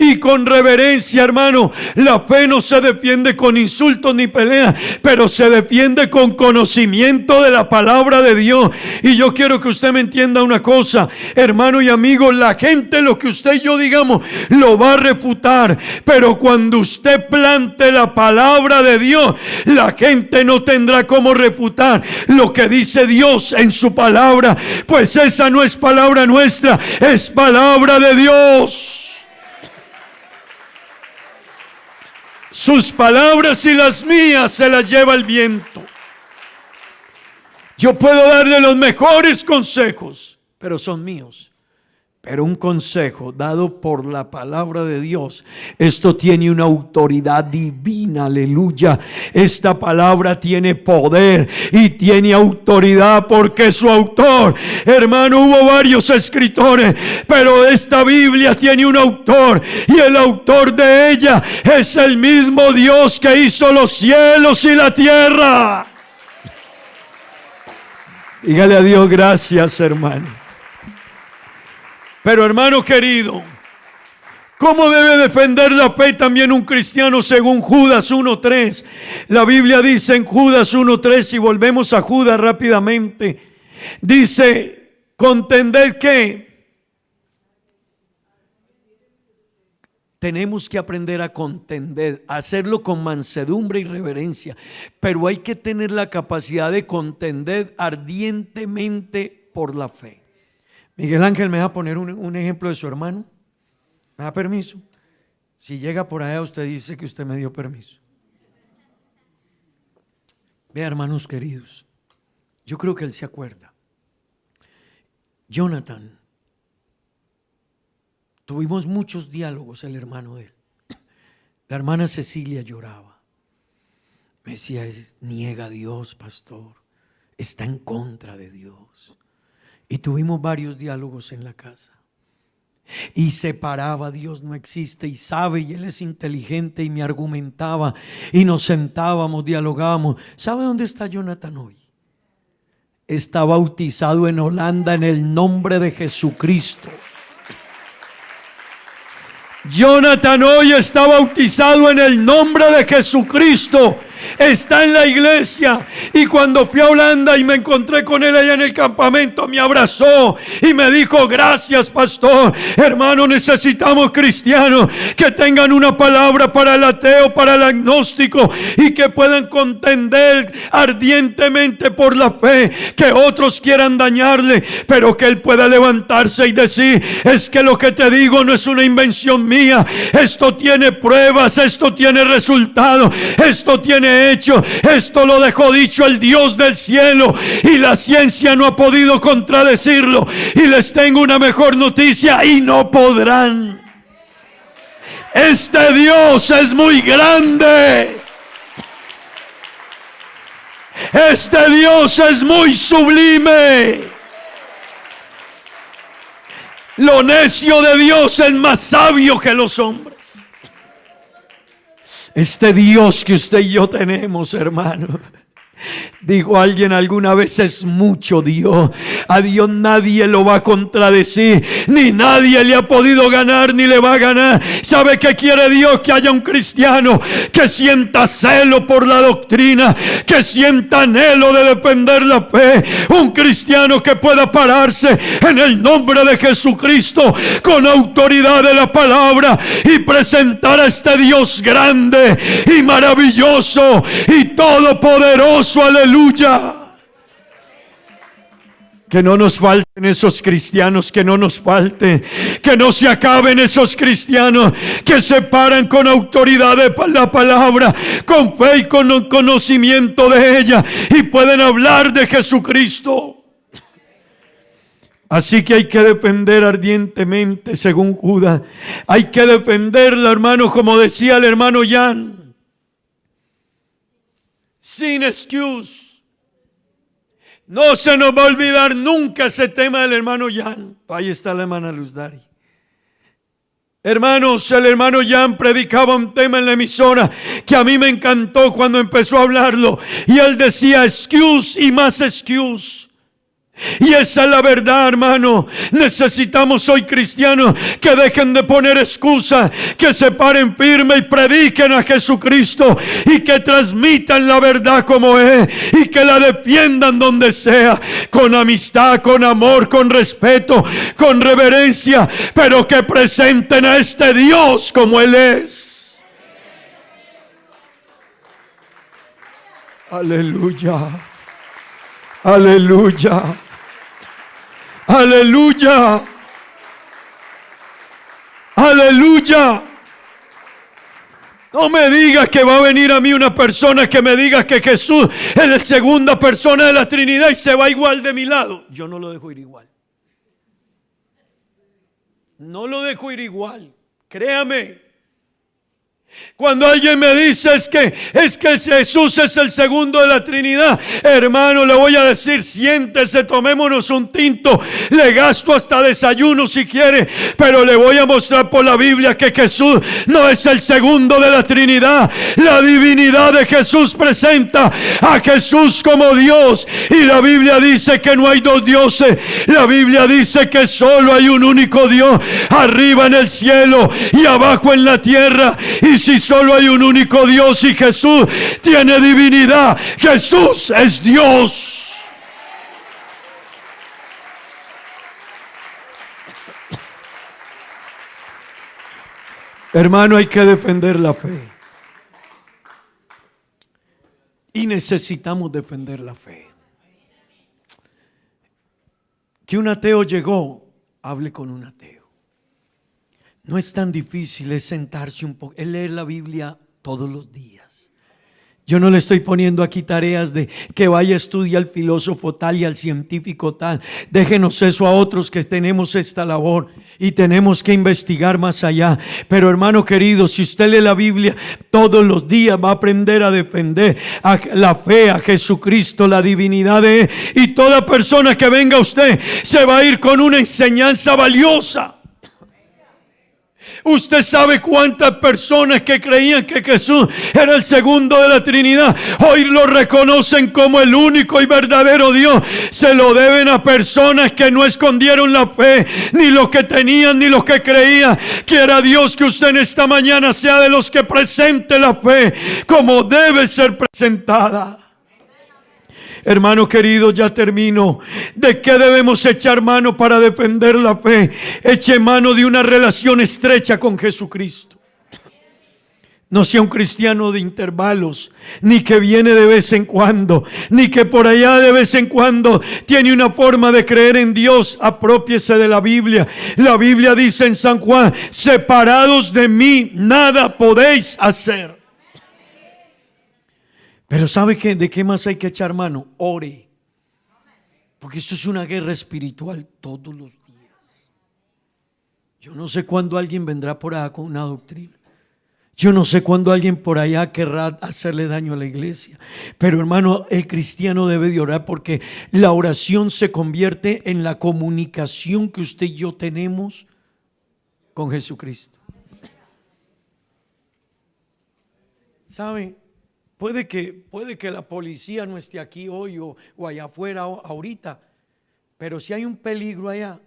E: Y con reverencia, hermano. La fe no se defiende con insultos ni peleas, pero se defiende con conocimiento de la palabra de Dios. Y yo quiero que usted me entienda una cosa, hermano y amigo: la gente, lo que usted y yo digamos, lo va a refutar, pero cuando usted plante la palabra de Dios, la gente no tendrá cómo refutar lo que dice Dios en su palabra, pues esa no es palabra nuestra, es palabra de Dios. Sus palabras y las mías se las lleva el viento. Yo puedo darle los mejores consejos, pero son míos. Pero un consejo dado por la palabra de Dios, esto tiene una autoridad divina, aleluya. Esta palabra tiene poder y tiene autoridad porque su autor, hermano, hubo varios escritores, pero esta Biblia tiene un autor y el autor de ella es el mismo Dios que hizo los cielos y la tierra. Dígale a Dios gracias, hermano. Pero hermano querido, ¿cómo debe defender la fe también un cristiano según Judas 1:3? La Biblia dice en Judas 1:3, y volvemos a Judas rápidamente, dice: contended que tenemos que aprender a contender, a hacerlo con mansedumbre y reverencia, pero hay que tener la capacidad de contender ardientemente por la fe. Miguel Ángel, ¿me va a poner un ejemplo de su hermano? ¿Me da permiso? Si llega por allá, usted dice que usted me dio permiso. Vea, hermanos queridos, yo creo que él se acuerda. Jonathan, tuvimos muchos diálogos, el hermano de él. La hermana Cecilia lloraba. Me decía: niega a Dios, pastor, está en contra de Dios. Y tuvimos varios diálogos en la casa. Y se paraba: Dios no existe y sabe, y él es inteligente, y me argumentaba y nos sentábamos, dialogábamos. ¿Sabe dónde está Jonathan hoy? Está bautizado en Holanda en el nombre de Jesucristo. Jonathan hoy está bautizado en el nombre de Jesucristo. Está en la iglesia, y cuando fui a Holanda y me encontré con él allá en el campamento, me abrazó y me dijo: gracias, pastor. Hermano, necesitamos cristianos que tengan una palabra para el ateo, para el agnóstico, y que puedan contender ardientemente por la fe, que otros quieran dañarle, pero que él pueda levantarse y decir: es que lo que te digo no es una invención mía, esto tiene pruebas, esto tiene resultados, esto tiene hecho, esto lo dejó dicho el Dios del cielo, y la ciencia no ha podido contradecirlo. Y les tengo una mejor noticia: y no podrán. Este Dios es muy grande. Este Dios es muy sublime. Lo necio de Dios es más sabio que los hombres. Este Dios que usted y yo tenemos, hermano, Dijo alguien alguna vez, es mucho Dios. A Dios nadie lo va a contradecir, ni nadie le ha podido ganar, ni le va a ganar. ¿Sabe qué quiere Dios? Que haya un cristiano que sienta celo por la doctrina, que sienta anhelo de defender la fe. Un cristiano que pueda pararse en el nombre de Jesucristo con autoridad de la palabra y presentar a este Dios grande y maravilloso y todopoderoso. Aleluya. Que no nos falten esos cristianos, que no nos falte, que no se acaben esos cristianos que se paran con autoridad de la palabra, con fe y con conocimiento de ella, y pueden hablar de Jesucristo. Así que hay que defender ardientemente, según Judas. Hay que defenderla, hermano, como decía el hermano Jan, sin excuse. No se nos va a olvidar nunca ese tema del hermano Jan. Ahí está la hermana Luz Dari. Hermanos, el hermano Jan predicaba un tema en la emisora que a mí me encantó cuando empezó a hablarlo. Y él decía excuse y más excuse. Y esa es la verdad, hermano. Necesitamos hoy cristianos que dejen de poner excusas, que se paren firme y prediquen a Jesucristo y que transmitan la verdad como es y que la defiendan donde sea, con amistad, con amor, con respeto, con reverencia, pero que presenten a este Dios como Él es. Aleluya. Aleluya. Aleluya. Aleluya. No me digas que va a venir a mí una persona que me diga que Jesús es la segunda persona de la Trinidad y se va igual de mi lado. Yo no lo dejo ir igual. No lo dejo ir igual. Créame. Cuando alguien me dice es que Jesús es el segundo de la Trinidad, hermano, le voy a decir, siéntese, tomémonos un tinto, le gasto hasta desayuno si quiere, pero le voy a mostrar por la Biblia que Jesús no es el segundo de la Trinidad. La divinidad de Jesús presenta a Jesús como Dios, y la Biblia dice que no hay dos dioses. La Biblia dice que solo hay un único Dios, arriba en el cielo y abajo en la tierra. Y si solo hay un único Dios y Jesús tiene divinidad, Jesús es Dios. Hermano, hay que defender la fe. Y necesitamos defender la fe. Que un ateo llegó, hable con un ateo. No es tan difícil, es sentarse un poco, es leer la Biblia todos los días. Yo no le estoy poniendo aquí tareas de que vaya a estudiar al filósofo tal y al científico tal. Déjenos eso a otros que tenemos esta labor y tenemos que investigar más allá. Pero hermano querido, si usted lee la Biblia todos los días, va a aprender a defender a la fe, a Jesucristo, la divinidad de Él. Y toda persona que venga a usted se va a ir con una enseñanza valiosa. Usted sabe cuántas personas que creían que Jesús era el segundo de la Trinidad, hoy lo reconocen como el único y verdadero Dios. Se lo deben a personas que no escondieron la fe, ni lo que tenían, ni lo que creían. Quiera Dios que usted en esta mañana sea de los que presente la fe como debe ser presentada. Hermano querido, ya termino. ¿De qué debemos echar mano para defender la fe? Eche mano de una relación estrecha con Jesucristo. No sea un cristiano de intervalos, ni que viene de vez en cuando, ni que por allá de vez en cuando tiene una forma de creer en Dios. Apropiese de la Biblia. La Biblia dice en San Juan: separados de mí, nada podéis hacer. Pero ¿sabe qué? ¿De qué más hay que echar mano? Ore. Porque esto es una guerra espiritual todos los días. Yo no sé cuándo alguien vendrá por allá con una doctrina. Yo no sé cuándo alguien por allá querrá hacerle daño a la iglesia. Pero hermano, el cristiano debe de orar, porque la oración se convierte en la comunicación que usted y yo tenemos con Jesucristo. ¿Sabe? Puede que la policía no esté aquí hoy o allá afuera ahorita, pero si hay un peligro allá,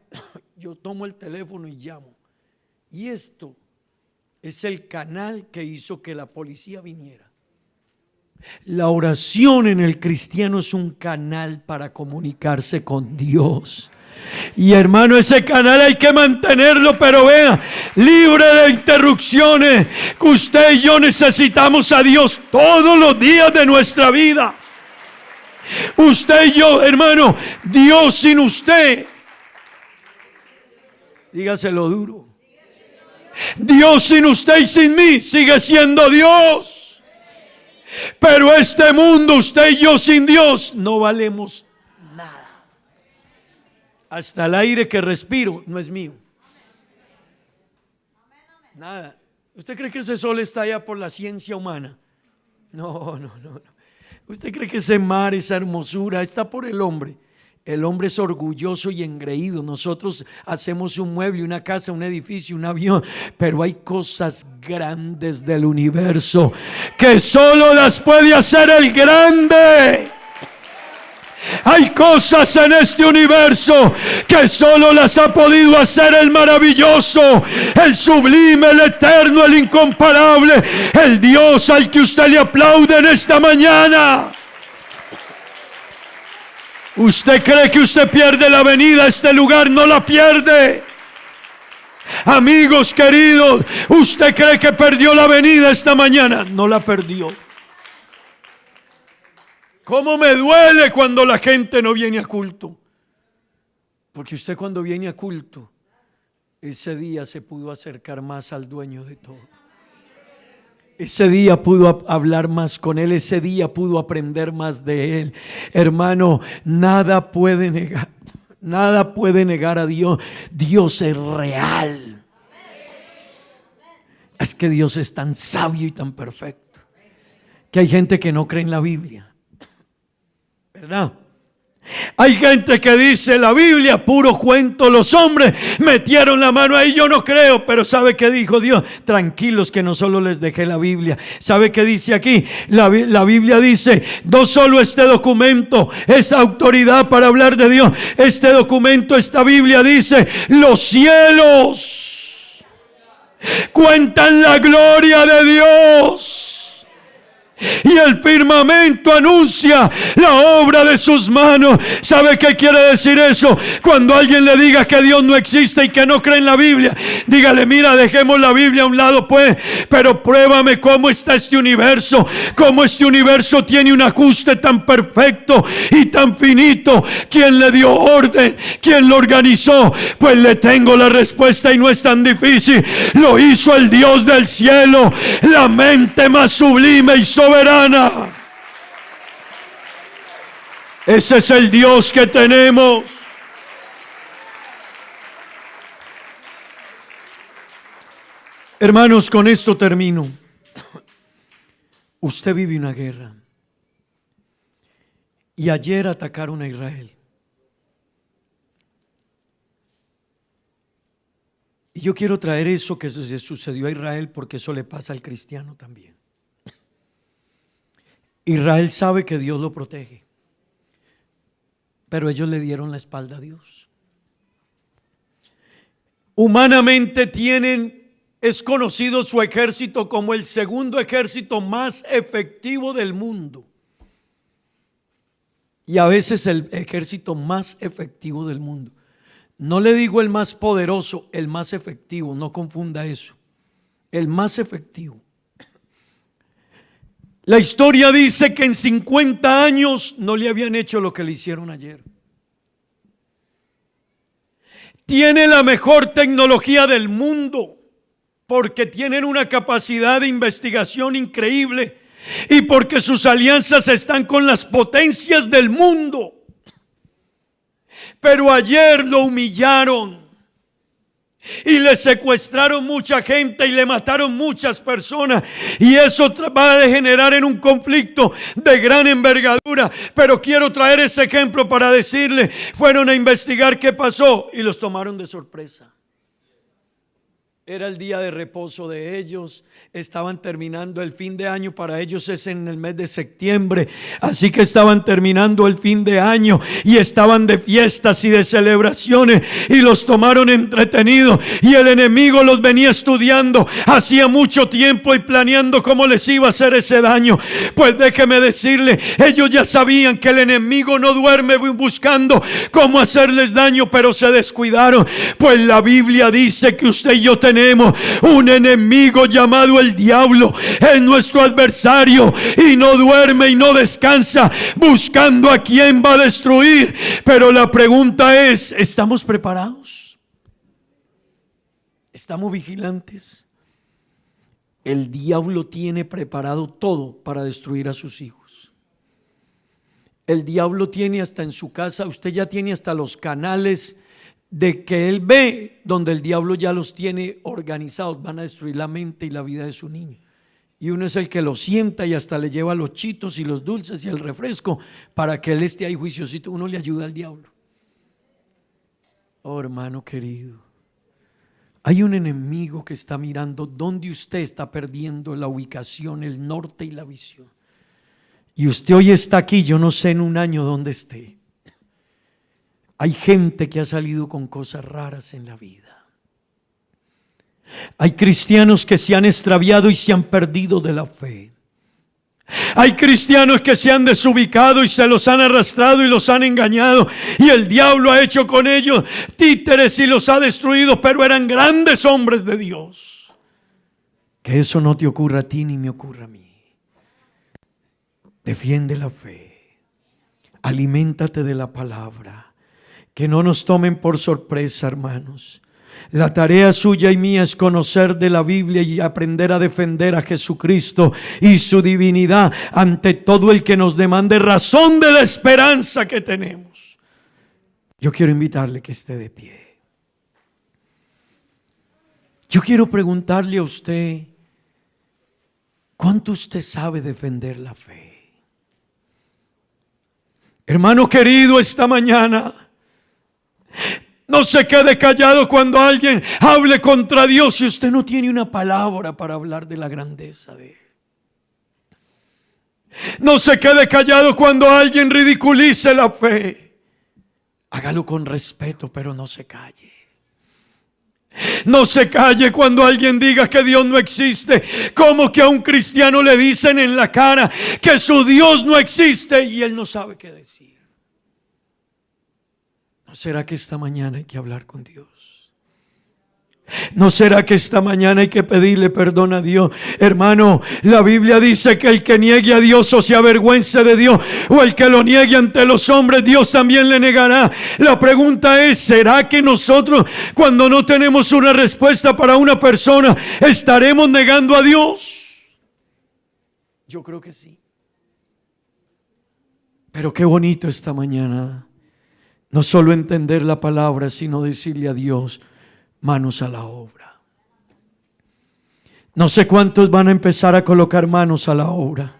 E: yo tomo el teléfono y llamo. Y esto es el canal que hizo que la policía viniera. La oración en el cristiano es un canal para comunicarse con Dios. Y hermano, ese canal hay que mantenerlo, pero vea, libre de interrupciones, que usted y yo necesitamos a Dios todos los días de nuestra vida. Usted y yo, hermano, Dios sin usted, dígaselo duro, Dios sin usted y sin mí sigue siendo Dios. Pero este mundo, usted y yo sin Dios, no valemos nada. Hasta el aire que respiro no es mío. Nada. ¿Usted cree que ese sol está allá por la ciencia humana? No. ¿Usted cree que ese mar, esa hermosura está por el hombre? El hombre es orgulloso y engreído. Nosotros hacemos un mueble, una casa, un edificio, un avión, pero hay cosas grandes del universo que solo las puede hacer el grande. Hay cosas en este universo que solo las ha podido hacer el maravilloso, el sublime, el eterno, el incomparable, el Dios al que usted le aplaude en esta mañana. ¿Usted cree que usted pierde la venida a este lugar? No la pierde. Amigos queridos, ¿usted cree que perdió la venida esta mañana? No la perdió. ¿Cómo me duele cuando la gente no viene a culto? Porque usted cuando viene a culto, ese día se pudo acercar más al dueño de todo. Ese día pudo hablar más con Él, ese día pudo aprender más de Él. Hermano, nada puede negar a Dios. Dios es real. Es que Dios es tan sabio y tan perfecto que hay gente que no cree en la Biblia, ¿verdad? Hay gente que dice la Biblia puro cuento, los hombres metieron la mano ahí, yo no creo. Pero ¿sabe qué dijo Dios? Tranquilos que no solo les dejé la Biblia. ¿Sabe qué dice aquí? La Biblia dice, no solo este documento es autoridad para hablar de Dios. Este documento, esta Biblia dice, los cielos cuentan la gloria de Dios y el firmamento anuncia la obra de sus manos. ¿Sabe qué quiere decir eso? Cuando alguien le diga que Dios no existe y que no cree en la Biblia, dígale, mira, dejemos la Biblia a un lado pues, pero pruébame cómo está este universo, cómo este universo tiene un ajuste tan perfecto y tan finito. ¿Quién le dio orden? ¿Quién lo organizó? Pues le tengo la respuesta y no es tan difícil. Lo hizo el Dios del cielo, la mente más sublime y soberana. Ese es el Dios que tenemos. Hermanos, con esto termino. Usted vive una guerra. Y ayer atacaron a Israel. Y yo quiero traer eso que se sucedió a Israel porque eso le pasa al cristiano también. Israel sabe que Dios lo protege, pero ellos le dieron la espalda a Dios. Humanamente es conocido su ejército como el segundo ejército más efectivo del mundo. Y a veces el ejército más efectivo del mundo. No le digo el más poderoso, el más efectivo, no confunda eso. El más efectivo. La historia dice que en 50 años no le habían hecho lo que le hicieron ayer. Tiene la mejor tecnología del mundo porque tienen una capacidad de investigación increíble y porque sus alianzas están con las potencias del mundo. Pero ayer lo humillaron y le secuestraron mucha gente y le mataron muchas personas, y eso va a degenerar en un conflicto de gran envergadura. Pero quiero traer ese ejemplo para decirle, fueron a investigar qué pasó y los tomaron de sorpresa. Era el día de reposo de ellos. Estaban terminando el fin de año. Para ellos es en el mes de septiembre. Así que estaban terminando el fin de año y estaban de fiestas y de celebraciones, y los tomaron entretenidos. Y el enemigo los venía estudiando hacía mucho tiempo y planeando cómo les iba a hacer ese daño. Pues déjeme decirle, ellos ya sabían que el enemigo no duerme buscando cómo hacerles daño, pero se descuidaron. Pues la Biblia dice que usted y yo tenemos un enemigo llamado el diablo. Es nuestro adversario y no duerme y no descansa buscando a quién va a destruir. Pero la pregunta es, ¿estamos preparados? ¿Estamos vigilantes? El diablo tiene preparado todo para destruir a sus hijos. El diablo tiene hasta en su casa, usted ya tiene hasta los canales de que él ve, donde el diablo ya los tiene organizados. Van a destruir la mente y la vida de su niño. Y uno es el que lo sienta y hasta le lleva los chitos y los dulces y el refresco para que él esté ahí juiciosito. Uno le ayuda al diablo. Oh, hermano querido, hay un enemigo que está mirando dónde usted está perdiendo la ubicación, el norte y la visión. Y usted hoy está aquí, yo no sé en un año dónde esté. Hay gente que ha salido con cosas raras en la vida. Hay cristianos que se han extraviado y se han perdido de la fe. Hay cristianos que se han desubicado y se los han arrastrado y los han engañado, y el diablo ha hecho con ellos títeres y los ha destruido, pero eran grandes hombres de Dios. Que eso no te ocurra a ti ni me ocurra a mí. Defiende la fe, aliméntate de la palabra. Que no nos tomen por sorpresa, hermanos. La tarea suya y mía es conocer de la Biblia y aprender a defender a Jesucristo y su divinidad ante todo el que nos demande razón de la esperanza que tenemos. Yo quiero invitarle que esté de pie. Yo quiero preguntarle a usted, ¿cuánto usted sabe defender la fe? Hermano querido, esta mañana no se quede callado cuando alguien hable contra Dios y usted no tiene una palabra para hablar de la grandeza de Él. No se quede callado cuando alguien ridiculice la fe. Hágalo con respeto, pero no se calle. No se calle cuando alguien diga que Dios no existe. Como que a un cristiano le dicen en la cara que su Dios no existe y él no sabe qué decir. ¿No será que esta mañana hay que hablar con Dios? ¿No será que esta mañana hay que pedirle perdón a Dios? Hermano, la Biblia dice que el que niegue a Dios o se avergüence de Dios, o el que lo niegue ante los hombres, Dios también le negará. La pregunta es, ¿será que nosotros, cuando no tenemos una respuesta para una persona, estaremos negando a Dios? Yo creo que sí. Pero qué bonito esta mañana no solo entender la palabra, sino decirle a Dios, manos a la obra. No sé cuántos van a empezar a colocar manos a la obra.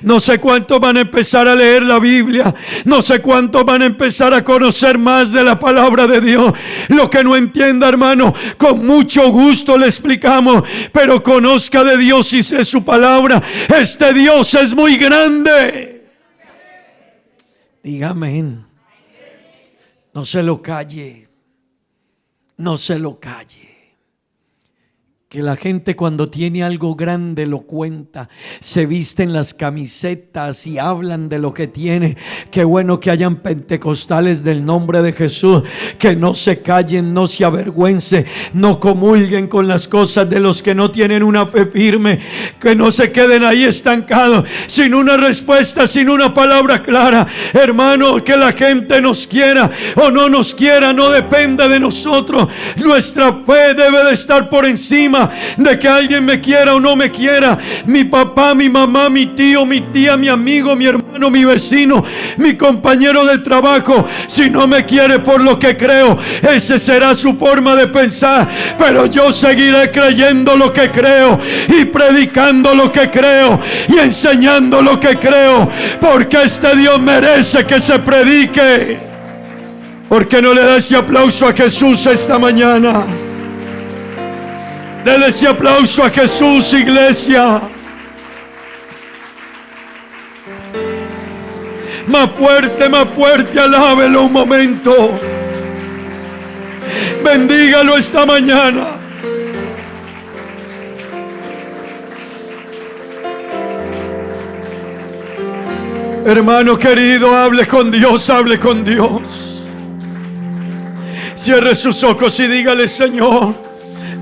E: No sé cuántos van a empezar a leer la Biblia. No sé cuántos van a empezar a conocer más de la palabra de Dios. Lo que no entienda, hermano, con mucho gusto le explicamos. Pero conozca de Dios y sé su palabra. Este Dios es muy grande. Diga amén. No se lo calle. No se lo calle. Que la gente cuando tiene algo grande lo cuenta, se visten las camisetas y hablan de lo que tiene. Qué bueno que hayan pentecostales del nombre de Jesús, que no se callen, no se avergüencen, no comulguen con las cosas de los que no tienen una fe firme, que no se queden ahí estancados, sin una respuesta, sin una palabra clara. Hermano, que la gente nos quiera o no nos quiera, no depende de nosotros. Nuestra fe debe de estar por encima de que alguien me quiera o no me quiera. Mi papá, mi mamá, mi tío, mi tía, mi amigo, mi hermano, mi vecino, mi compañero de trabajo, si no me quiere por lo que creo, ese será su forma de pensar. Pero yo seguiré creyendo lo que creo y predicando lo que creo y enseñando lo que creo, porque este Dios merece que se predique. ¿Por qué no le da ese aplauso a Jesús esta mañana? Dele ese aplauso a Jesús, iglesia. Más fuerte, alábelo un momento. Bendígalo esta mañana. Hermano querido, hable con Dios, hable con Dios. Cierre sus ojos y dígale: Señor,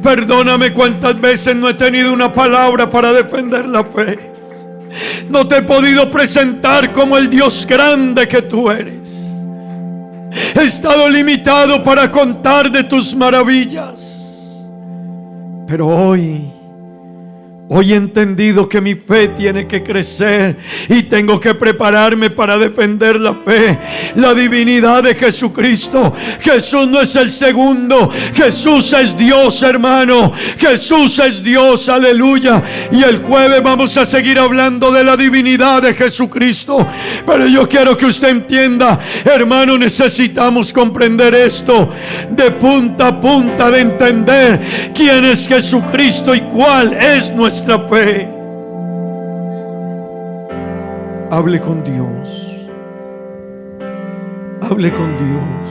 E: perdóname cuántas veces no he tenido una palabra para defender la fe. No te he podido presentar como el Dios grande que tú eres. He estado limitado para contar de tus maravillas. Pero hoy he entendido que mi fe tiene que crecer y tengo que prepararme para defender la fe, la divinidad de Jesucristo. Jesús no es el segundo, Jesús es Dios, hermano. Jesús es Dios, aleluya. Y el jueves vamos a seguir hablando de la divinidad de Jesucristo. Pero yo quiero que usted entienda, hermano, necesitamos comprender esto de punta a punta, de entender quién es Jesucristo y cuál es nuestra fe. Hable con Dios. Hable con Dios.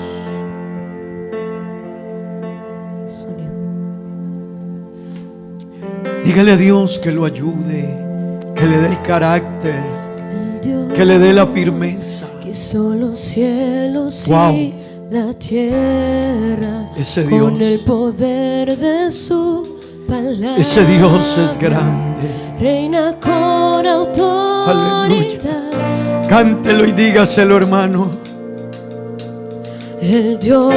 E: Dígale a Dios que lo ayude, que le dé el carácter, que le dé la firmeza.
G: Que son los cielos
E: Wow.
G: y la tierra,
E: Ese Dios.
G: con el poder de su palabra.
E: Ese Dios es grande.
G: Reina con autoridad.
E: Cántelo y dígaselo, hermano.
G: El Dios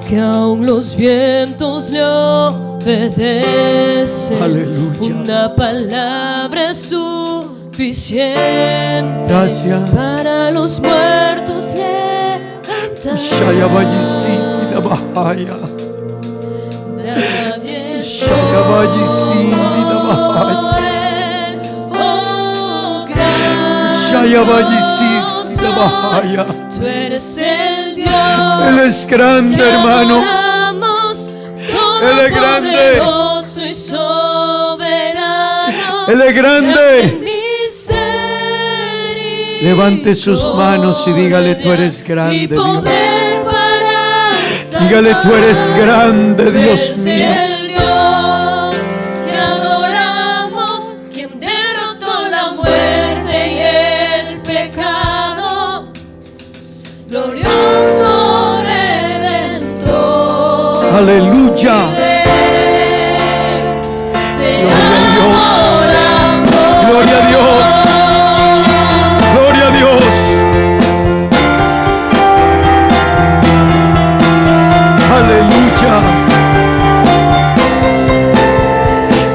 G: que aún los vientos le obedecen.
E: Aleluya.
G: Una palabra es suficiente.
E: Gracias.
G: Para los muertos levantar.
E: Shaya Bayisiti da Bahaya.
G: Nadie
E: Shaya Bayisiti da Bahaya. Shaya Bayisiti da Bahaya.
G: Tú eres el Dios.
E: Él es grande, hermano. Él es grande.
G: Y soberano.
E: Él es grande.
G: Misericordia.
E: Levante sus manos y dígale: tú eres grande,
G: Y
E: Dios.
G: poder para
E: Dígale: tú eres grande, Dios
G: Eres
E: mío.
G: el Dios que adoramos, quien derrotó la muerte y el pecado, glorioso Redentor.
E: Aleluya. Gloria a Dios. Gloria a Dios. Aleluya.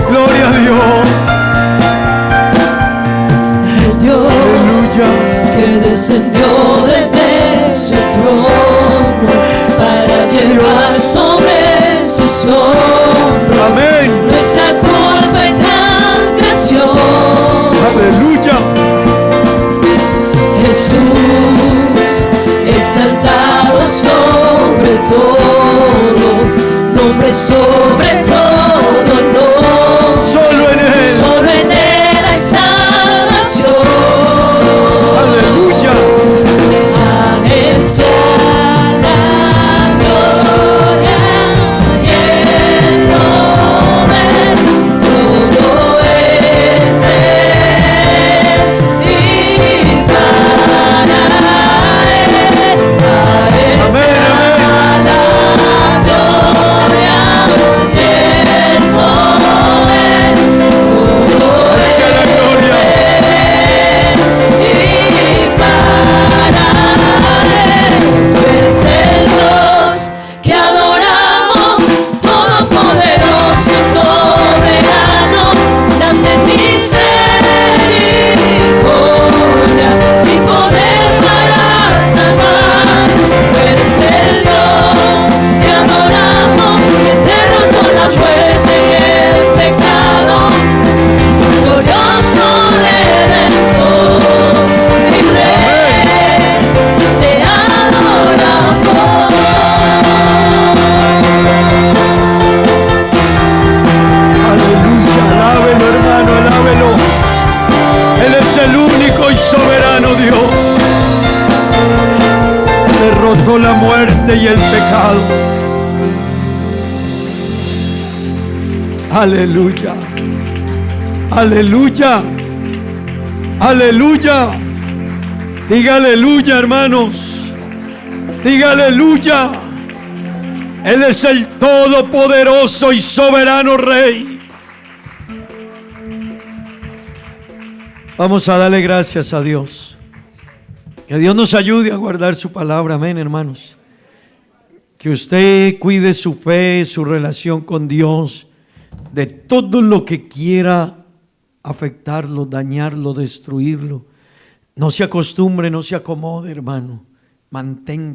E: Gloria a Dios.
G: El Dios
E: Aleluya.
G: que descendió desde su trono para llevar sobre sus
E: muerte y el pecado. Aleluya. Aleluya. Aleluya. Diga aleluya, hermanos. Diga aleluya. Él es el todopoderoso y soberano Rey. Vamos a darle gracias a Dios. Que Dios nos ayude a guardar su palabra. Amén, hermanos. Que usted cuide su fe, su relación con Dios, de todo lo que quiera afectarlo, dañarlo, destruirlo. No se acostumbre, no se acomode, hermano. Mantenga